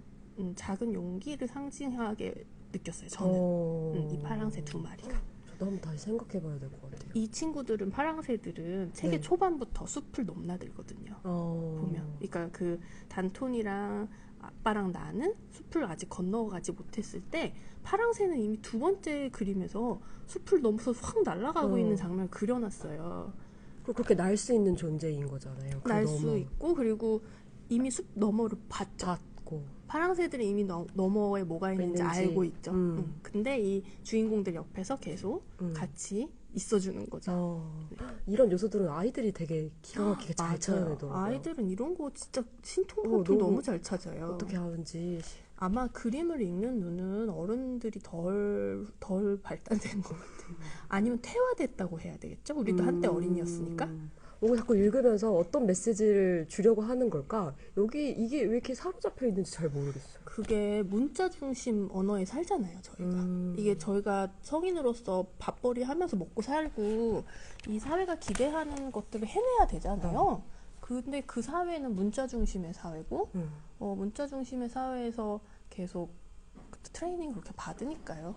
작은 용기를 상징하게 느꼈어요. 저는 이 파랑새 두 마리가. 저도 한번 다시 생각해봐야 될 것 같아요. 이 친구들은 파랑새들은 책의 네. 초반부터 숲을 넘나들거든요. 보면, 그러니까 그 단톤이랑 아빠랑 나는 숲을 아직 건너가지 못했을 때 파랑새는 이미 두 번째 그림에서 숲을 넘어서 확 날아가고 있는 장면을 그려놨어요. 그렇게 날 수 있는 존재인 거잖아요. 날 수 있고 그리고 이미 숲 너머를 봤죠. 파랑새들은 이미 너머에 뭐가 있는지 알고 있죠. 근데 이 주인공들 옆에서 계속 같이 있어주는 거죠. 네. 이런 요소들은 아이들이 되게 기가 막히게 잘 찾아내더라고요. 아이들은 이런 거 진짜 신통방통 너무 잘 찾아요. 어떻게 하는지. 아마 그림을 읽는 눈은 어른들이 덜 발달된 것 같아요. 아니면 퇴화됐다고 해야 되겠죠? 우리도 한때 어린이였으니까. 자꾸 읽으면서 어떤 메시지를 주려고 하는 걸까? 이게 왜 이렇게 사로잡혀 있는지 잘 모르겠어요. 그게 문자 중심 언어에 살잖아요, 저희가. 이게 저희가 성인으로서 밥벌이 하면서 먹고 살고 이 사회가 기대하는 것들을 해내야 되잖아요. 근데 그 사회는 문자 중심의 사회고 문자 중심의 사회에서 계속 트레이닝 그렇게 받으니까요.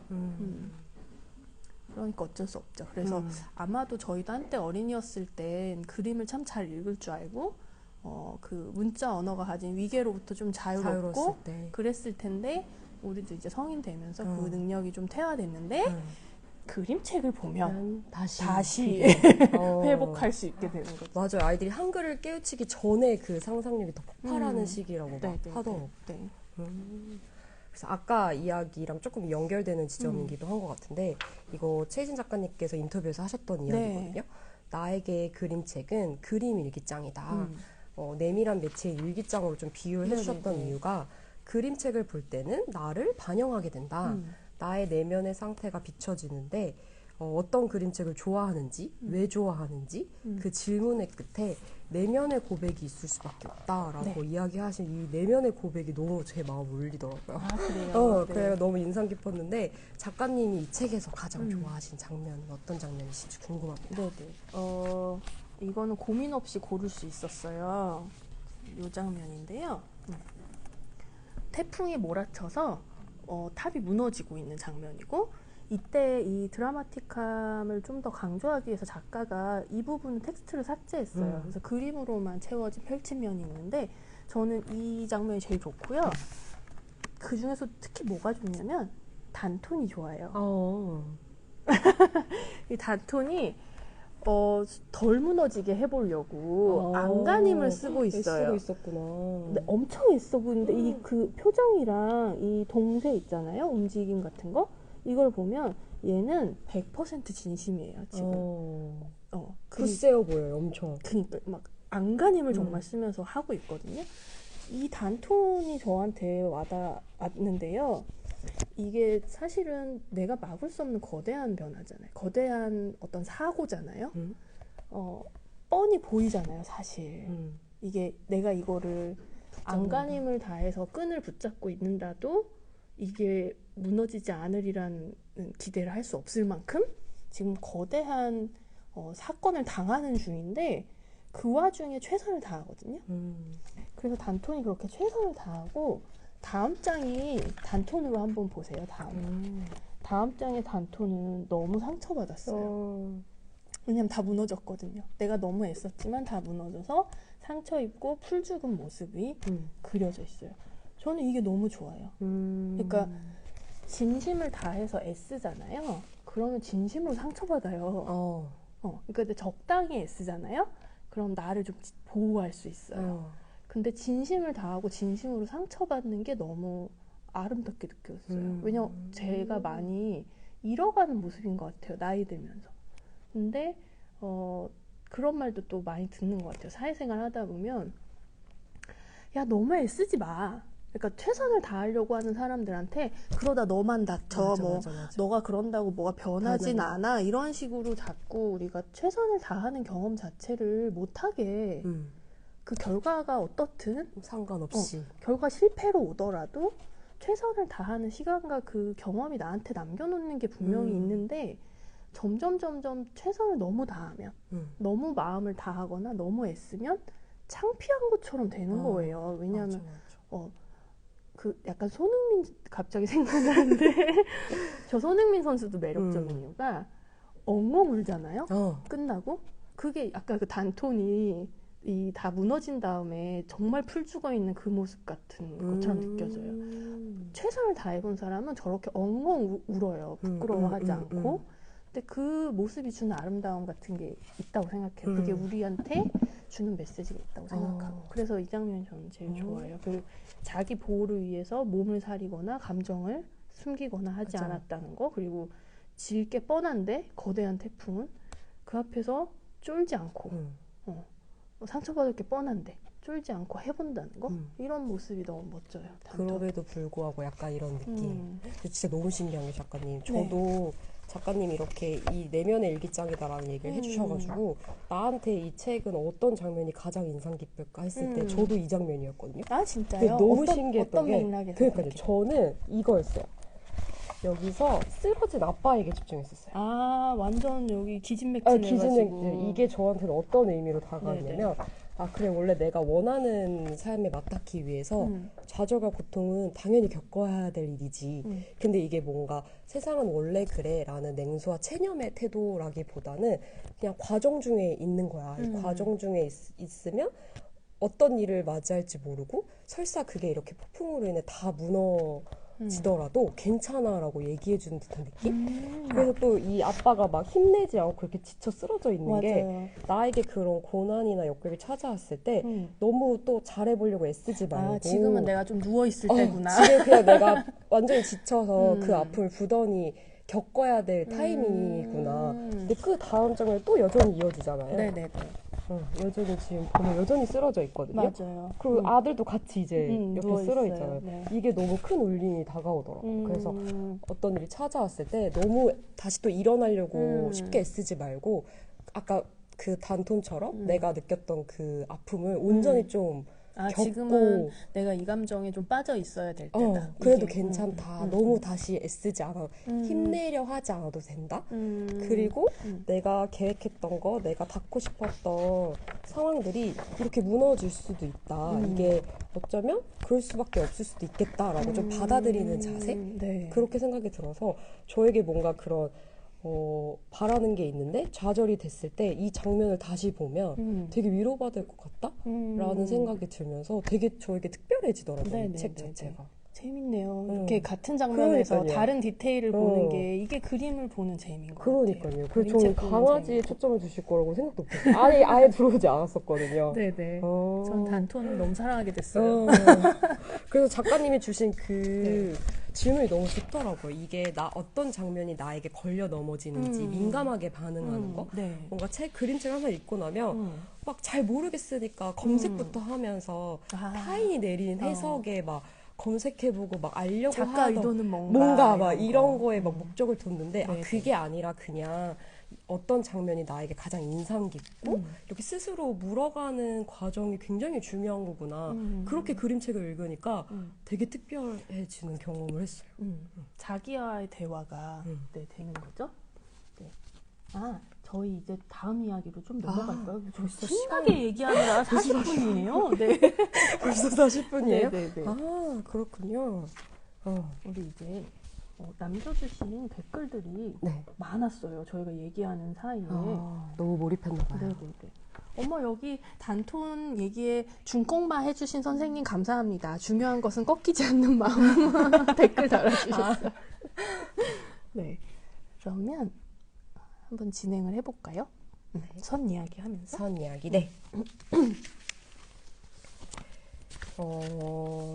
그러니까 어쩔 수 없죠. 그래서 아마도 저희도 한때 어린이였을 땐 그림을 참 잘 읽을 줄 알고 그 문자 언어가 가진 위계로부터 좀 자유롭고 그랬을 텐데 우리도 이제 성인 되면서 그 능력이 좀 퇴화됐는데 그림책을 보면 다시 회복할 수 있게 되는 거죠. 맞아요. 아이들이 한글을 깨우치기 전에 그 상상력이 더 폭발하는 시기라고 하더라고요. 그래서 아까 이야기랑 조금 연결되는 지점이기도 한 것 같은데 이거 최희진 작가님께서 인터뷰에서 하셨던 이야기거든요. 나에게 그림책은 그림 일기장이다. 내밀한 매체의 일기장으로 좀 비유를 해주셨던 이유가 그림책을 볼 때는 나를 반영하게 된다. 나의 내면의 상태가 비춰지는데 어떤 그림책을 좋아하는지, 왜 좋아하는지 그 질문의 끝에 내면의 고백이 있을 수밖에 없다라고 이야기하신 이 내면의 고백이 너무 제 마음을 울리더라고요. 그래요? 그래서 너무 인상 깊었는데 작가님이 이 책에서 가장 좋아하신 장면은 어떤 장면이신지 궁금합니다. 이거는 고민 없이 고를 수 있었어요. 이 장면인데요. 태풍이 몰아쳐서 탑이 무너지고 있는 장면이고 이때 이 드라마틱함을 좀 더 강조하기 위해서 작가가 이 부분 텍스트를 삭제했어요. 그래서 그림으로만 채워진 펼침면이 있는데 저는 이 장면이 제일 좋고요. 그 중에서 특히 뭐가 좋냐면 단톤이 좋아요. 이 단톤이 덜 무너지게 해보려고 안간힘을 쓰고 있어요. 쓰고 있었구나. 근데 엄청 애써 보이는데 이 그 표정이랑 이 동세 있잖아요. 움직임 같은 거. 이걸 보면 얘는 100% 진심이에요, 지금. 굳세어 보여요, 엄청. 그니까 막 안간힘을 정말 쓰면서 하고 있거든요. 이 단톤이 저한테 와닿았는데요. 이게 사실은 내가 막을 수 없는 거대한 변화잖아요. 거대한 어떤 사고잖아요. 뻔히 보이잖아요, 사실. 이게 내가 이거를 안간힘을 다해서 끈을 붙잡고 있는다도 이게 무너지지 않으리라는 기대를 할 수 없을 만큼 지금 거대한 사건을 당하는 중인데 그 와중에 최선을 다하거든요. 그래서 단톤이 그렇게 최선을 다하고 다음 장이 단톤으로 한번 보세요. 다음 장의 단톤은 너무 상처받았어요. 왜냐면 다 무너졌거든요. 내가 너무 애썼지만 다 무너져서 상처 입고 풀 죽은 모습이 그려져 있어요. 저는 이게 너무 좋아요. 그러니까 진심을 다해서 애쓰잖아요. 그러면 진심으로 상처받아요. 그러니까 근데 적당히 애쓰잖아요. 그럼 나를 좀 보호할 수 있어요. 근데 진심을 다하고 진심으로 상처받는 게 너무 아름답게 느껴졌어요. 왜냐면 제가 많이 잃어가는 모습인 것 같아요. 나이 들면서. 근데 그런 말도 또 많이 듣는 것 같아요. 사회생활 하다 보면 야 너무 애쓰지 마. 그러니까 최선을 다하려고 하는 사람들한테 그러다 너만 다쳐. 맞아. 너가 그런다고 뭐가 변하진 않아. 이런 식으로 자꾸 우리가 최선을 다하는 경험 자체를 못하게 그 결과가 어떻든 상관없이 결과 실패로 오더라도 최선을 다하는 시간과 그 경험이 나한테 남겨놓는 게 분명히 있는데 점점 최선을 너무 다하면 너무 마음을 다하거나 너무 애쓰면 창피한 것처럼 되는 거예요. 왜냐하면 그 약간 손흥민 갑자기 생각나는데 저 손흥민 선수도 매력적인 이유가 엉엉 울잖아요. 끝나고 그게 약간 그 단톤이 이 다 무너진 다음에 정말 풀 죽어 있는 그 모습 같은 것처럼 느껴져요. 최선을 다해본 사람은 저렇게 엉엉 울어요. 부끄러워하지 않고. 근데 그 모습이 주는 아름다움 같은 게 있다고 생각해요. 그게 우리한테 주는 메시지가 있다고 생각하고. 그래서 이 장면이 저는 제일 좋아요. 그리고 자기 보호를 위해서 몸을 사리거나 감정을 숨기거나 하지 않았다는 거. 그리고 질 게 뻔한데 거대한 태풍은 그 앞에서 쫄지 않고 상처받을 게 뻔한데 쫄지 않고 해본다는 거. 이런 모습이 너무 멋져요. 그럼에도 불구하고 약간 이런 느낌. 진짜 너무 신기한 게 작가님. 저도 작가님이 이렇게 이 내면의 일기장이다라는 얘기를 해주셔가지고 나한테 이 책은 어떤 장면이 가장 인상 깊을까 했을 때 저도 이 장면이었거든요. 아 진짜요? 너무 신기했던 게 맥락에서 그러니까요. 저는 이거였어요. 여기서 쓰러진 아빠에게 집중했었어요. 아 완전 여기 기진맥진해가지고 이게 저한테는 어떤 의미로 다가왔냐면 그래 원래 내가 원하는 삶에 맞닿기 위해서 좌절과 고통은 당연히 겪어야 될 일이지. 근데 이게 뭔가 세상은 원래 그래 라는 냉소와 체념의 태도라기보다는 그냥 과정 중에 있는 거야. 이 과정 중에 있으면 어떤 일을 맞이할지 모르고 설사 그게 이렇게 폭풍으로 인해 다 무너지더라도 괜찮아라고 얘기해주는 듯한 느낌? 그래서 또 이 아빠가 막 힘내지 않고 이렇게 지쳐 쓰러져 있는 게 나에게 그런 고난이나 역경이 찾아왔을 때 너무 또 잘해보려고 애쓰지 말고 지금은 내가 좀 누워있을 때구나. 지금 그냥 내가 완전히 지쳐서 그 아픔을 부단히 겪어야 될 타이밍이구나. 근데 그 다음 장면 또 여전히 이어지잖아요. 네네네. 여전히 지금 보면 여전히 쓰러져 있거든요. 맞아요. 그리고 아들도 같이 이제 옆에 쓰러 있잖아요. 네. 이게 너무 큰 울림이 다가오더라고요. 그래서 어떤 일이 찾아왔을 때 너무 다시 또 일어나려고 쉽게 애쓰지 말고 아까 그 단톤처럼 내가 느꼈던 그 아픔을 온전히 좀 겪고 지금은 내가 이 감정에 좀 빠져 있어야 될 때다. 그래도 괜찮다. 너무 다시 애쓰지 않아도 힘내려 하지 않아도 된다. 그리고 내가 계획했던 거, 내가 닿고 싶었던 상황들이 이렇게 무너질 수도 있다. 이게 어쩌면 그럴 수밖에 없을 수도 있겠다라고 좀 받아들이는 자세? 네. 그렇게 생각이 들어서 저에게 뭔가 그런 바라는 게 있는데 좌절이 됐을 때 이 장면을 다시 보면 되게 위로받을 것 같다? 라는 생각이 들면서 되게 저에게 특별해지더라고요. 이 책 자체가. 재밌네요. 이렇게 같은 장면에서 그러니까요. 다른 디테일을 보는 게 이게 그림을 보는 재미인 것 같아요. 그러니까요. 그래서 저는 강아지에 초점을 두실 거라고 생각도 못했어요. 아예 들어오지 않았었거든요. 네네. 전 단톤을 너무 사랑하게 됐어요. 그래서 작가님이 주신 그 질문이 너무 좋더라고요. 이게 어떤 장면이 나에게 걸려 넘어지는지 민감하게 반응하는 거. 뭔가 그림책을 하나 읽고 나면 막 잘 모르겠으니까 검색부터 하면서 타인이 내린 해석에 막 검색해보고 막 알려고 작가 하던 의도는 뭔가 막 이런 거. 거에 막 목적을 뒀는데 네, 그게 아니라 그냥 어떤 장면이 나에게 가장 인상 깊고 이렇게 스스로 물어가는 과정이 굉장히 중요한 거구나. 그렇게 그림책을 읽으니까 되게 특별해지는 경험을 했어요. 자기와의 대화가 네, 되는 거죠. 네. 아, 저희 이제 다음 이야기로 좀 넘어갈까요? 저 신나게 얘기하느라 40분이에요. 네. 벌써 40분이에요? 네네네. 아, 그렇군요. 우리 이제 남겨주신 댓글들이 네. 많았어요. 저희가 얘기하는 사이에. 너무 몰입했나 봐요. 네네네. 어머, 여기 단톤 얘기에 중꺾마 해주신 선생님 감사합니다. 중요한 것은 꺾이지 않는 마음. 댓글 달아주셨어요. 네. 그러면 한번 진행을 해볼까요? 선 이야기 하면서. 선 이야기, 네.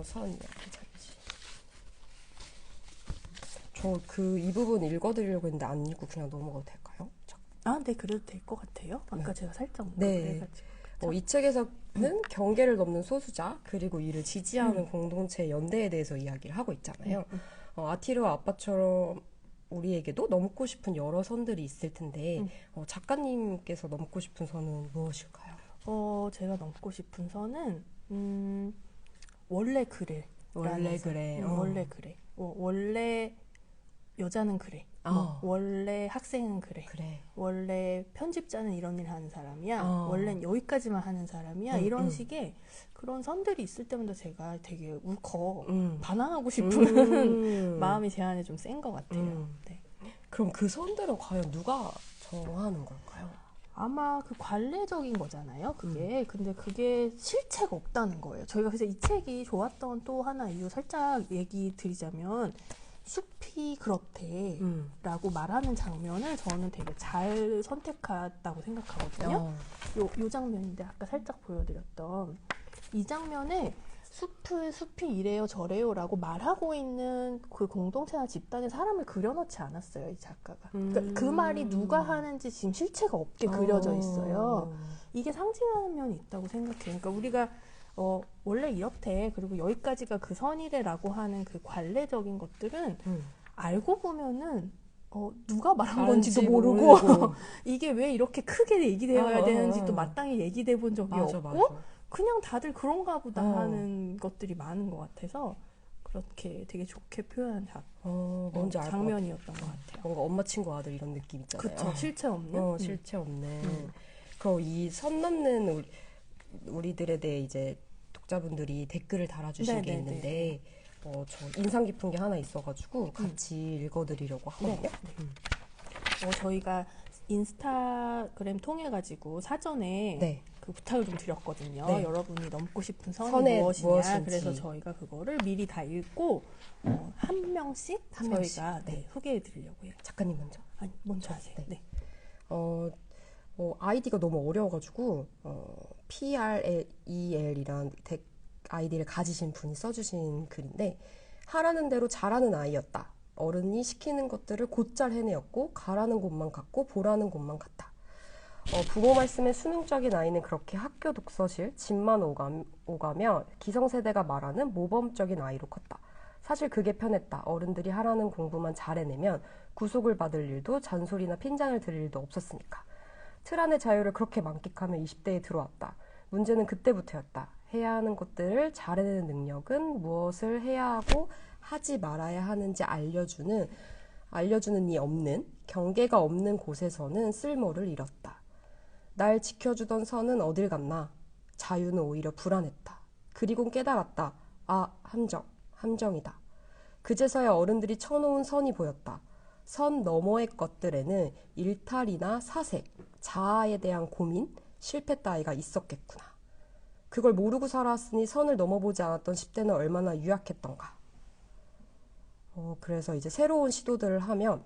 선 이야기 잠시. 저 이 부분 읽어드리려고 했는데 안 읽고 그냥 넘어가도 될까요? 아, 네, 그래도 될 것 같아요. 아까 제가 살짝 네. 이 책에서는 경계를 넘는 소수자 그리고 이를 지지하는 공동체 연대에 대해서 이야기를 하고 있잖아요. 아티르와 아빠처럼 우리에게도 넘고 싶은 여러 선들이 있을 텐데 작가님께서 넘고 싶은 선은 무엇일까요? 제가 넘고 싶은 선은 원래 그래. 원래 그래. 원래 그래. 원래 여자는 그래. 원래 학생은 그래. 원래 편집자는 이런 일 하는 사람이야. 원래는 여기까지만 하는 사람이야. 이런 식의 그런 선들이 있을 때마다 제가 되게 울컥 반항하고 싶은 마음이 제 안에 좀 센 것 같아요. 네. 그럼 그 선들은 과연 누가 정하는 걸까요? 아마 그 관례적인 거잖아요. 그게. 근데 그게 실체가 없다는 거예요. 저희가 그래서 이 책이 좋았던 또 하나 이유 살짝 얘기 드리자면 숲이 그렇대 라고 말하는 장면을 저는 되게 잘 선택했다고 생각하거든요. 요 장면인데 아까 살짝 보여드렸던 이 장면에 숲이 이래요 저래요 라고 말하고 있는 그 공동체나 집단의 사람을 그려놓지 않았어요, 이 작가가. 그러니까 그 말이 누가 하는지 지금 실체가 없게 그려져 있어요. 이게 상징하는 면이 있다고 생각해요. 그러니까 우리가 원래 이렇대, 그리고 여기까지가 그 선이래라고 하는 그 관례적인 것들은 알고 보면은 누가 말한 건지도 모르고 이게 왜 이렇게 크게 얘기되어야 되는지 또 마땅히 얘기돼 본 적이 없고 그냥 다들 그런가 보다 하는 것들이 많은 것 같아서 그렇게 되게 좋게 표현한 장면이었던 것 같아요. 뭔가 엄마 친구 아들 이런 느낌 있잖아요. 그쵸, 실체 없는? 실체 없는. 그럼 이 선 넘는 우리들에 대해 이제 독자분들이 댓글을 달아주신 게 있는데 저 인상 깊은 게 하나 있어가지고 같이 읽어드리려고 하거든요. 저희가 인스타그램 통해가지고 사전에 그 부탁을 좀 드렸거든요. 여러분이 넘고 싶은 선이 무엇이냐. 그래서 저희가 그거를 미리 다 읽고 한 명씩 저희가 소개해드리려고 해요. 작가님 먼저. 아니, 먼저 하세요. 네. 아이디가 너무 어려워가지고 PREL이란 아이디를 가지신 분이 써주신 글인데, 하라는 대로 잘하는 아이였다. 어른이 시키는 것들을 곧잘 해내었고 가라는 곳만 갔고 보라는 곳만 갔다. 부모 말씀에 순응적인 아이는 그렇게 학교 독서실 집만 오가며 기성세대가 말하는 모범적인 아이로 컸다. 사실 그게 편했다. 어른들이 하라는 공부만 잘 해내면 구속을 받을 일도 잔소리나 핀잔을 들을 일도 없었으니까. 틀 안의 자유를 그렇게 만끽하며 20대에 들어왔다. 문제는 그때부터였다. 해야 하는 것들을 잘 해내는 능력은 무엇을 해야 하고 하지 말아야 하는지 알려주는 이 없는, 경계가 없는 곳에서는 쓸모를 잃었다. 날 지켜주던 선은 어딜 갔나? 자유는 오히려 불안했다. 그리곤 깨달았다. 아, 함정이다. 그제서야 어른들이 쳐놓은 선이 보였다. 선 너머의 것들에는 일탈이나 사색, 자아에 대한 고민, 실패 따위가 있었겠구나. 그걸 모르고 살아왔으니 선을 넘어보지 않았던 10대는 얼마나 유약했던가. 그래서 이제 새로운 시도들을 하면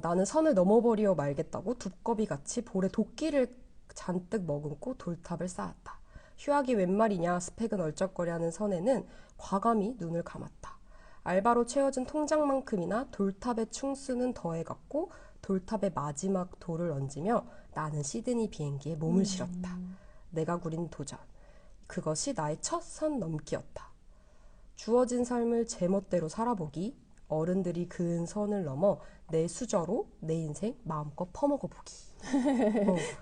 나는 선을 넘어버리어 말겠다고 두꺼비같이 볼에 도끼를 잔뜩 머금고 돌탑을 쌓았다. 휴학이 웬 말이냐 스펙은 얼쩍거려하는 선에는 과감히 눈을 감았다. 알바로 채워진 통장만큼이나 돌탑의 충수는 더해갔고 돌탑의 마지막 돌을 얹으며 나는 시드니 비행기에 몸을 실었다. 내가 구린 도전. 그것이 나의 첫 선 넘기였다. 주어진 삶을 제멋대로 살아보기, 어른들이 그은 선을 넘어 내 수저로 내 인생 마음껏 퍼먹어보기.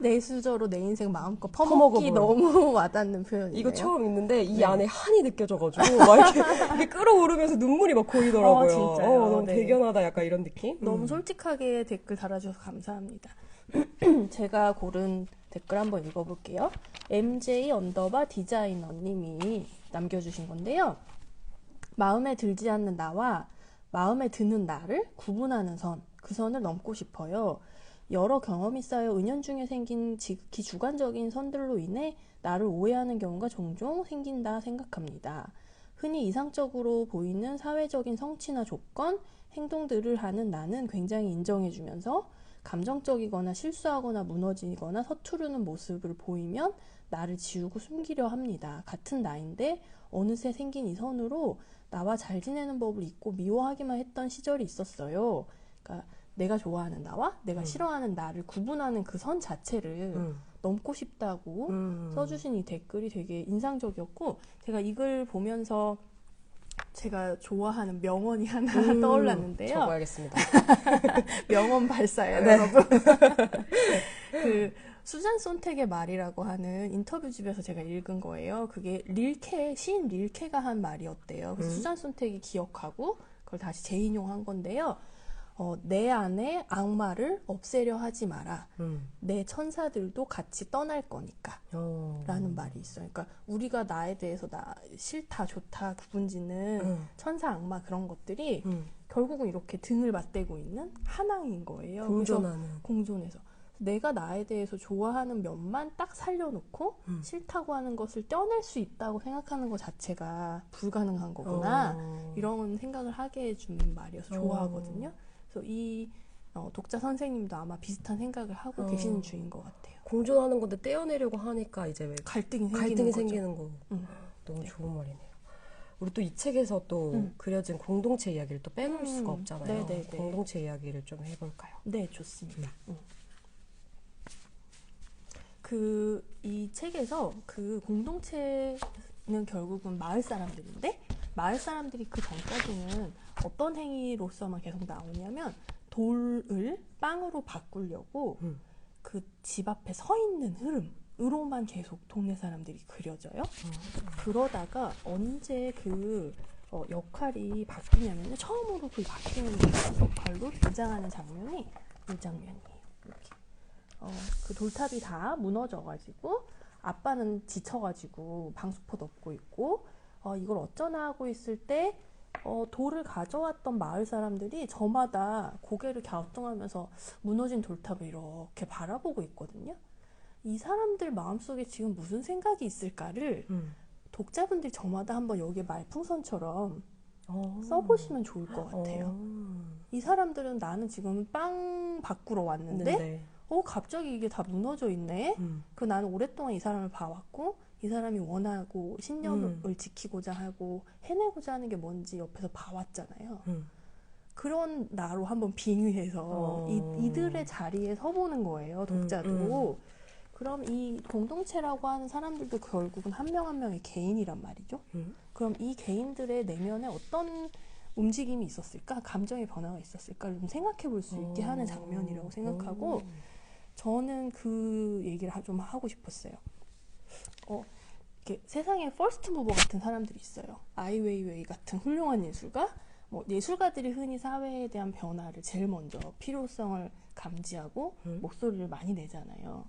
내 수저로 내 인생 마음껏 퍼먹기 퍼먹어볼. 너무 와닿는 표현이네요. 이거 처음 읽는데 이 네. 안에 한이 느껴져가지고 막 이게 끌어오르면서 눈물이 막 고이더라고요. 진짜요? 너무 네. 대견하다 약간 이런 느낌? 너무 솔직하게 댓글 달아주셔서 감사합니다. 제가 고른 댓글 한번 읽어볼게요. MJ_디자이너님이 남겨주신 건데요. 마음에 들지 않는 나와 마음에 드는 나를 구분하는 선, 그 선을 넘고 싶어요. 여러 경험이 쌓여 은연중에 생긴 지극히 주관적인 선들로 인해 나를 오해하는 경우가 종종 생긴다 생각합니다. 흔히 이상적으로 보이는 사회적인 성취나 조건, 행동들을 하는 나는 굉장히 인정해주면서 감정적이거나 실수하거나 무너지거나 서투르는 모습을 보이면 나를 지우고 숨기려 합니다. 같은 나인데 어느새 생긴 이 선으로 나와 잘 지내는 법을 잊고 미워하기만 했던 시절이 있었어요. 그러니까 내가 좋아하는 나와 내가 싫어하는 나를 구분하는 그 선 자체를 넘고 싶다고 써주신 이 댓글이 되게 인상적이었고, 제가 이걸 보면서 제가 좋아하는 명언이 하나 떠올랐는데요. 적어야겠습니다. 명언 발사예요, 네. 여러분. 그 수잔 손택의 말이라고 하는 인터뷰집에서 제가 읽은 거예요. 그게 시인 릴케가 한 말이었대요. 그래서 수잔 손택이 기억하고 그걸 다시 재인용한 건데요. 내 안에 악마를 없애려 하지 마라. 내 천사들도 같이 떠날 거니까. 라는 말이 있어요. 그러니까 우리가 나에 대해서 싫다, 좋다, 구분짓는 천사, 악마 그런 것들이 결국은 이렇게 등을 맞대고 있는 하나인 거예요. 공존하는. 그래서 공존해서. 내가 나에 대해서 좋아하는 면만 딱 살려놓고 싫다고 하는 것을 떼어낼 수 있다고 생각하는 것 자체가 불가능한 거구나. 이런 생각을 하게 해준 말이어서 좋아하거든요. 그래서 이 독자 선생님도 아마 비슷한 생각을 하고 계시는 중인 것 같아요. 공존하는 건데 떼어내려고 하니까 이제 왜 갈등이 생기는 거. 너무 네. 좋은 말이네요. 우리 또 이 책에서 또 그려진 공동체 이야기를 또 빼놓을 수가 없잖아요. 네네네. 공동체 이야기를 좀 해볼까요? 네, 좋습니다. 이 책에서 그 공동체는 결국은 마을 사람들인데, 마을 사람들이 그 전까지는 어떤 행위로서만 계속 나오냐면 돌을 빵으로 바꾸려고 그 집 앞에 서 있는 흐름으로만 계속 동네 사람들이 그려져요. 그러다가 언제 그 역할이 바뀌냐면 처음으로 그 바뀌는 역할로 등장하는 장면이 이 장면이에요. 이렇게. 그 돌탑이 다 무너져가지고 아빠는 지쳐가지고 방수포 덮고 있고 이걸 어쩌나 하고 있을 때 돌을 가져왔던 마을 사람들이 저마다 고개를 갸우뚱하면서 무너진 돌탑을 이렇게 바라보고 있거든요. 이 사람들 마음속에 지금 무슨 생각이 있을까를 독자분들이 저마다 한번 여기에 말풍선처럼 써보시면 좋을 것 같아요. 이 사람들은 나는 지금 빵 바꾸러 왔는데 갑자기 이게 다 무너져 있네. 그 나는 오랫동안 이 사람을 봐왔고 이 사람이 원하고 신념을 지키고자 하고 해내고자 하는 게 뭔지 옆에서 봐왔잖아요. 그런 나로 한번 빙의해서 이들의 자리에 서보는 거예요, 독자도. 그럼 이 공동체라고 하는 사람들도 결국은 한 명 한 명의 개인이란 말이죠. 그럼 이 개인들의 내면에 어떤 움직임이 있었을까? 감정의 변화가 있었을까를 좀 생각해 볼 수 있게 하는 장면이라고 생각하고, 저는 그 얘기를 좀 하고 싶었어요. 이렇게 세상에 퍼스트 무버 같은 사람들이 있어요. 아이웨이웨이 같은 훌륭한 예술가, 예술가들이 흔히 사회에 대한 변화를 제일 먼저 필요성을 감지하고 목소리를 많이 내잖아요.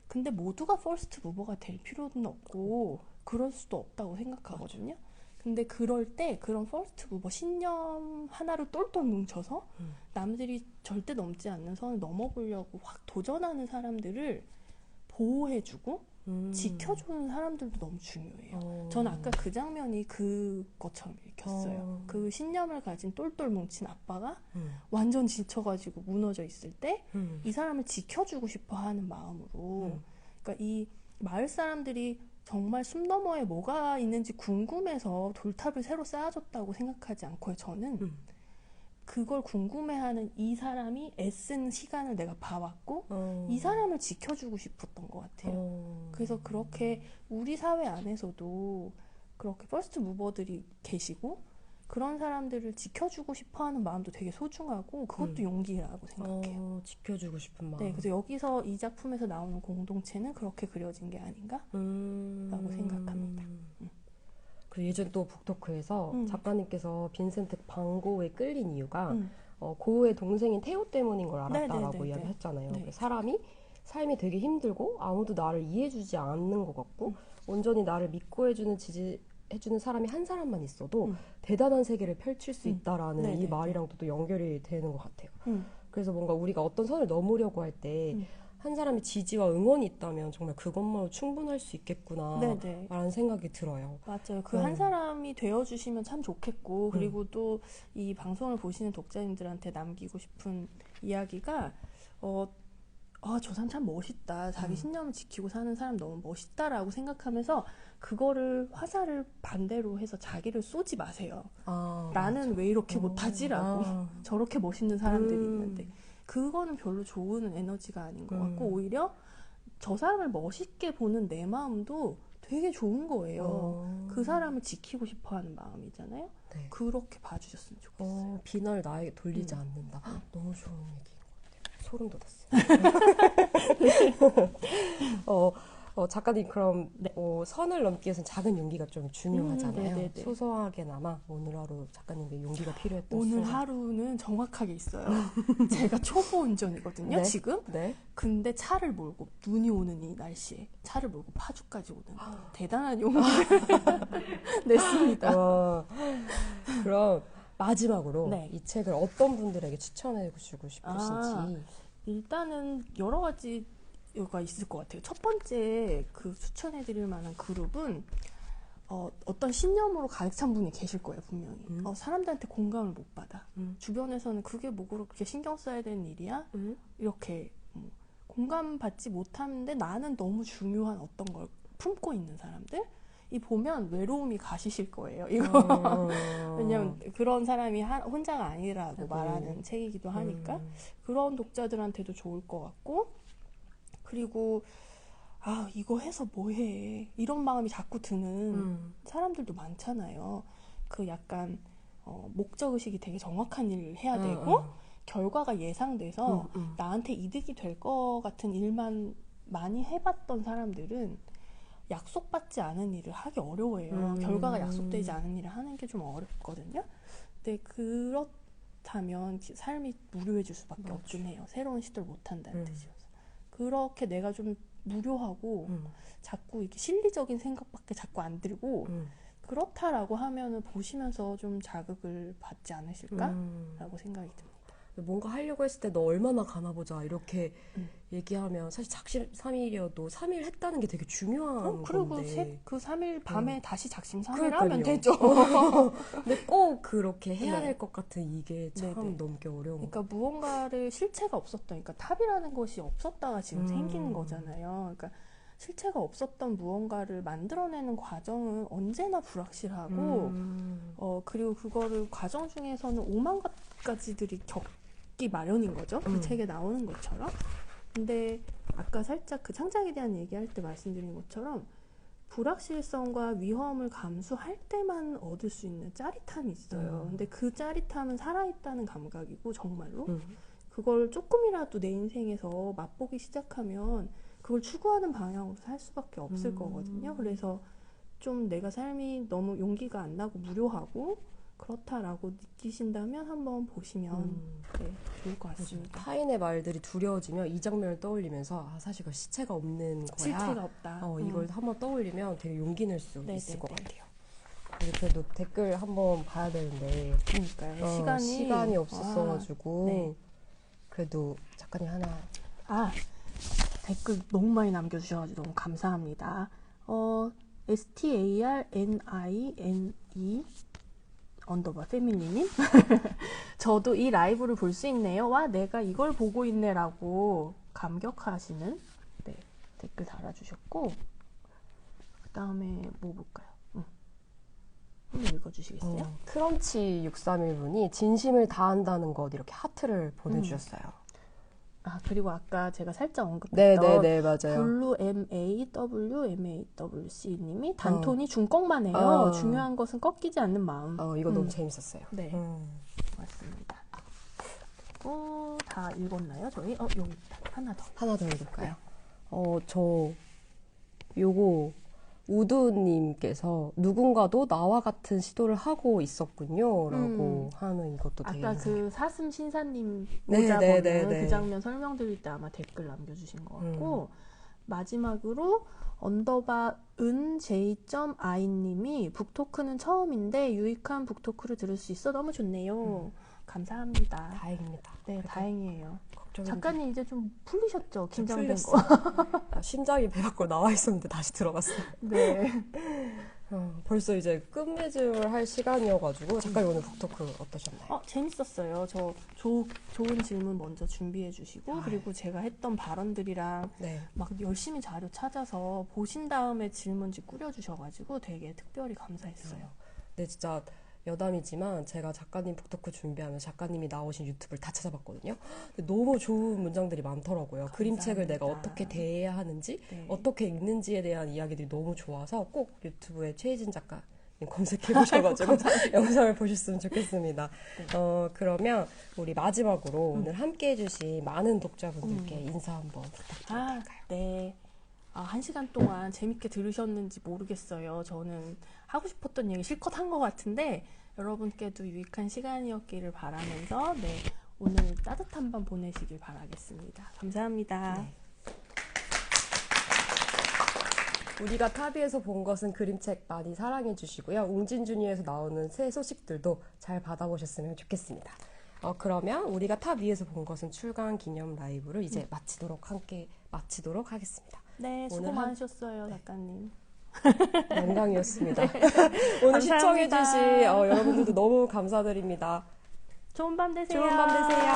근데 모두가 퍼스트 무버가 될 필요는 없고 그럴 수도 없다고 생각하거든요. 근데 그럴 때 그런 퍼스트 무버 신념 하나를 똘똘 뭉쳐서 남들이 절대 넘지 않는 선을 넘어보려고 확 도전하는 사람들을 보호해주고 지켜주는 사람들도 너무 중요해요. 저는 아까 그 장면이 그것처럼 읽혔어요. 그 신념을 가진 똘똘 뭉친 아빠가 완전 지쳐가지고 무너져 있을 때 이 사람을 지켜주고 싶어 하는 마음으로, 그러니까 이 마을 사람들이 정말 숨 너머에 뭐가 있는지 궁금해서 돌탑을 새로 쌓아줬다고 생각하지 않고요. 저는 그걸 궁금해하는 이 사람이 애쓴 시간을 내가 봐왔고 이 사람을 지켜주고 싶었던 것 같아요. 그래서 그렇게 우리 사회 안에서도 그렇게 퍼스트 무버들이 계시고 그런 사람들을 지켜주고 싶어하는 마음도 되게 소중하고 그것도 용기라고 생각해요. 지켜주고 싶은 마음. 네, 그래서 여기서 이 작품에서 나오는 공동체는 그렇게 그려진 게 아닌가라고 생각합니다. 그리고 예전 또 북토크에서 작가님께서 빈센트 반 고흐에 끌린 이유가 고흐의 동생인 테오 때문인 걸 알았다라고 이야기했잖아요. 네. 사람이 삶이 되게 힘들고 아무도 나를 이해해주지 않는 것 같고 온전히 나를 믿고 해주는 사람이 한 사람만 있어도 대단한 세계를 펼칠 수 있다라는 이 말이랑도 또 연결이 되는 것 같아요. 그래서 뭔가 우리가 어떤 선을 넘으려고 할 때 한 사람의 지지와 응원이 있다면 정말 그것만으로 충분할 수 있겠구나 라는 생각이 들어요. 맞아요. 그 한 사람이 되어주시면 참 좋겠고 그리고 또 이 방송을 보시는 독자님들한테 남기고 싶은 이야기가 저 사람 참 멋있다. 자기 신념을 지키고 사는 사람 너무 멋있다라고 생각하면서 그거를 화살을 반대로 해서 자기를 쏘지 마세요. 나는 맞아. 왜 이렇게 못하지라고 저렇게 멋있는 사람들이 있는데 그거는 별로 좋은 에너지가 아닌 것 같고 오히려 저 사람을 멋있게 보는 내 마음도 되게 좋은 거예요. 그 사람을 지키고 싶어하는 마음이잖아요. 네. 그렇게 봐주셨으면 좋겠어요. 비날 나에게 돌리지 않는다. 너무 좋은 얘기인 것 같아요. 소름 돋았어요. 작가님 그럼 선을 넘기 위해서는 작은 용기가 좀 중요하잖아요. 소소하게나마 오늘 하루 작가님께 용기가 필요했던 오늘 하루는 정확하게 있어요. 제가 초보 운전이거든요. 지금. 근데 차를 몰고 눈이 오는 이 날씨에 차를 몰고 파주까지 오는 대단한 용기를 냈습니다. 그럼 마지막으로 이 책을 어떤 분들에게 추천해 주시고 싶으신지. 일단은 여러 가지가 있을 것 같아요. 첫 번째 그 추천해드릴 만한 그룹은 어떤 신념으로 가득 찬 분이 계실 거예요, 분명히. 사람들한테 공감을 못 받아. 주변에서는 그게 뭐 그렇게 신경 써야 되는 일이야? 이렇게 공감받지 못하는데 나는 너무 중요한 어떤 걸 품고 있는 사람들? 이 보면 외로움이 가시실 거예요, 이거. 왜냐면 그런 사람이 혼자가 아니라고 말하는 책이기도 하니까 그런 독자들한테도 좋을 것 같고 그리고 이거 해서 뭐해 이런 마음이 자꾸 드는 사람들도 많잖아요. 그 약간 목적의식이 되게 정확한 일을 해야 되고 결과가 예상돼서 나한테 이득이 될 것 같은 일만 많이 해봤던 사람들은 약속받지 않은 일을 하기 어려워해요. 결과가 약속되지 않은 일을 하는 게 좀 어렵거든요. 근데 그렇다면 삶이 무료해질 수밖에 없긴 해요. 새로운 시도를 못한다는 뜻이어서. 그렇게 내가 좀 무료하고 자꾸 이렇게 실리적인 생각밖에 자꾸 안 들고 그렇다라고 하면은 보시면서 좀 자극을 받지 않으실까라고 생각이 듭니다. 뭔가 하려고 했을 때 너 얼마나 가나 보자 이렇게 얘기하면 사실 작심삼일이어도 3일 했다는 게 되게 중요한 그리고 건데 그 3일 밤에 다시 작심삼일 하면 되죠. 근데 꼭 그렇게 해야 될 것 같은 이게 참 넘기 어려운 거. 그러니까 무언가를 실체가 없었던 그러니까 탑이라는 것이 없었다가 지금 생기는 거잖아요. 그러니까 실체가 없었던 무언가를 만들어내는 과정은 언제나 불확실하고 그리고 그거를 과정 중에서는 오만 가지들이 겪기 마련인 거죠. 그 책에 나오는 것처럼. 근데 아까 살짝 그 창작에 대한 얘기할 때 말씀드린 것처럼 불확실성과 위험을 감수할 때만 얻을 수 있는 짜릿함이 있어요. 근데 그 짜릿함은 살아있다는 감각이고 정말로 그걸 조금이라도 내 인생에서 맛보기 시작하면 그걸 추구하는 방향으로 살 수밖에 없을 거거든요. 그래서 좀 내가 삶이 너무 용기가 안 나고 무료하고 그렇다라고 느끼신다면 한번 보시면 좋을 것 같습니다. 타인의 말들이 두려워지면 이 장면을 떠올리면서 사실 그 시체가 없는 거야. 실체가 없다. 이걸 한번 떠올리면 되게 용기 낼 수 있을 것 같아요. 그래도 댓글 한번 봐야 되는데 그러니까요. 시간이 없었어가지고 그래도 작가님 하나 댓글 너무 많이 남겨주셔가지고 너무 감사합니다. STARNINE _패밀리님 저도 이 라이브를 볼 수 있네요. 와 내가 이걸 보고 있네 라고 감격하시는 댓글 달아주셨고 그 다음에 뭐 볼까요? 한번 읽어주시겠어요? 크런치 631분이 진심을 다한다는 것 이렇게 하트를 보내주셨어요. 그리고 아까 제가 살짝 네, 언급했던 네, 네, 맞아요. 블루 MAWMAWC님이 단톤이 중꺾만 해요. 중요한 것은 꺾이지 않는 마음. 이거 너무 재밌었어요. 네, 맞습니다. 그리고 다 읽었나요, 저희? 여기 있다. 하나 더. 하나 더 읽을까요? 저 요거 우두님께서 누군가도 나와 같은 시도를 하고 있었군요 라고 하는 이것도 되게 아까 그 사슴 신사님 네, 모자보는 네, 네, 네. 그 장면 설명드릴 때 아마 댓글 남겨주신 것 같고 마지막으로 언더바 은j.i님이 북토크는 처음인데 유익한 북토크를 들을 수 있어 너무 좋네요. 감사합니다. 다행입니다. 네, 다행이에요. 걱정이 작가님 이제 좀 풀리셨죠? 긴장된 거. 심장이 배 밖으로 나와 있었는데 다시 들어갔어요. 네. 벌써 이제 끝맺음을 할 시간이어가지고 작가님 오늘 북토크 어떠셨나요? 재밌었어요. 저 좋은 질문 먼저 준비해 주시고 그리고 제가 했던 발언들이랑 네. 막 열심히 자료 찾아서 보신 다음에 질문지 꾸려주셔가지고 되게 특별히 감사했어요. 네, 진짜 여담이지만 제가 작가님 북토크 준비하면서 작가님이 나오신 유튜브를 다 찾아봤거든요. 근데 너무 좋은 문장들이 많더라고요. 감사합니다. 그림책을 내가 어떻게 대해야 하는지, 네. 어떻게 읽는지에 대한 이야기들이 너무 좋아서 꼭 유튜브에 최희진 작가님 검색해 보셔가지고 영상을 보셨으면 좋겠습니다. 네. 그러면 우리 마지막으로 오늘 함께 해주신 많은 독자분들께 인사 한번 부탁드릴까요? 네. 1시간 동안 재밌게 들으셨는지 모르겠어요. 저는 하고 싶었던 얘기 실컷 한 것 같은데 여러분께도 유익한 시간이었기를 바라면서 오늘 따뜻한 밤 보내시길 바라겠습니다. 감사합니다. 네. 우리가 타비에서 본 것은 그림책 많이 사랑해 주시고요. 웅진주니에서 나오는 새 소식들도 잘 받아보셨으면 좋겠습니다. 그러면 우리가 탑 위에서 본 것은 출간 기념 라이브를 이제 함께 마치도록 하겠습니다. 네, 수고 많으셨어요, 작가님. 영광이었습니다. 오늘 시청해주신 여러분들도 너무 감사드립니다. 좋은 밤 되세요. 좋은 밤 되세요.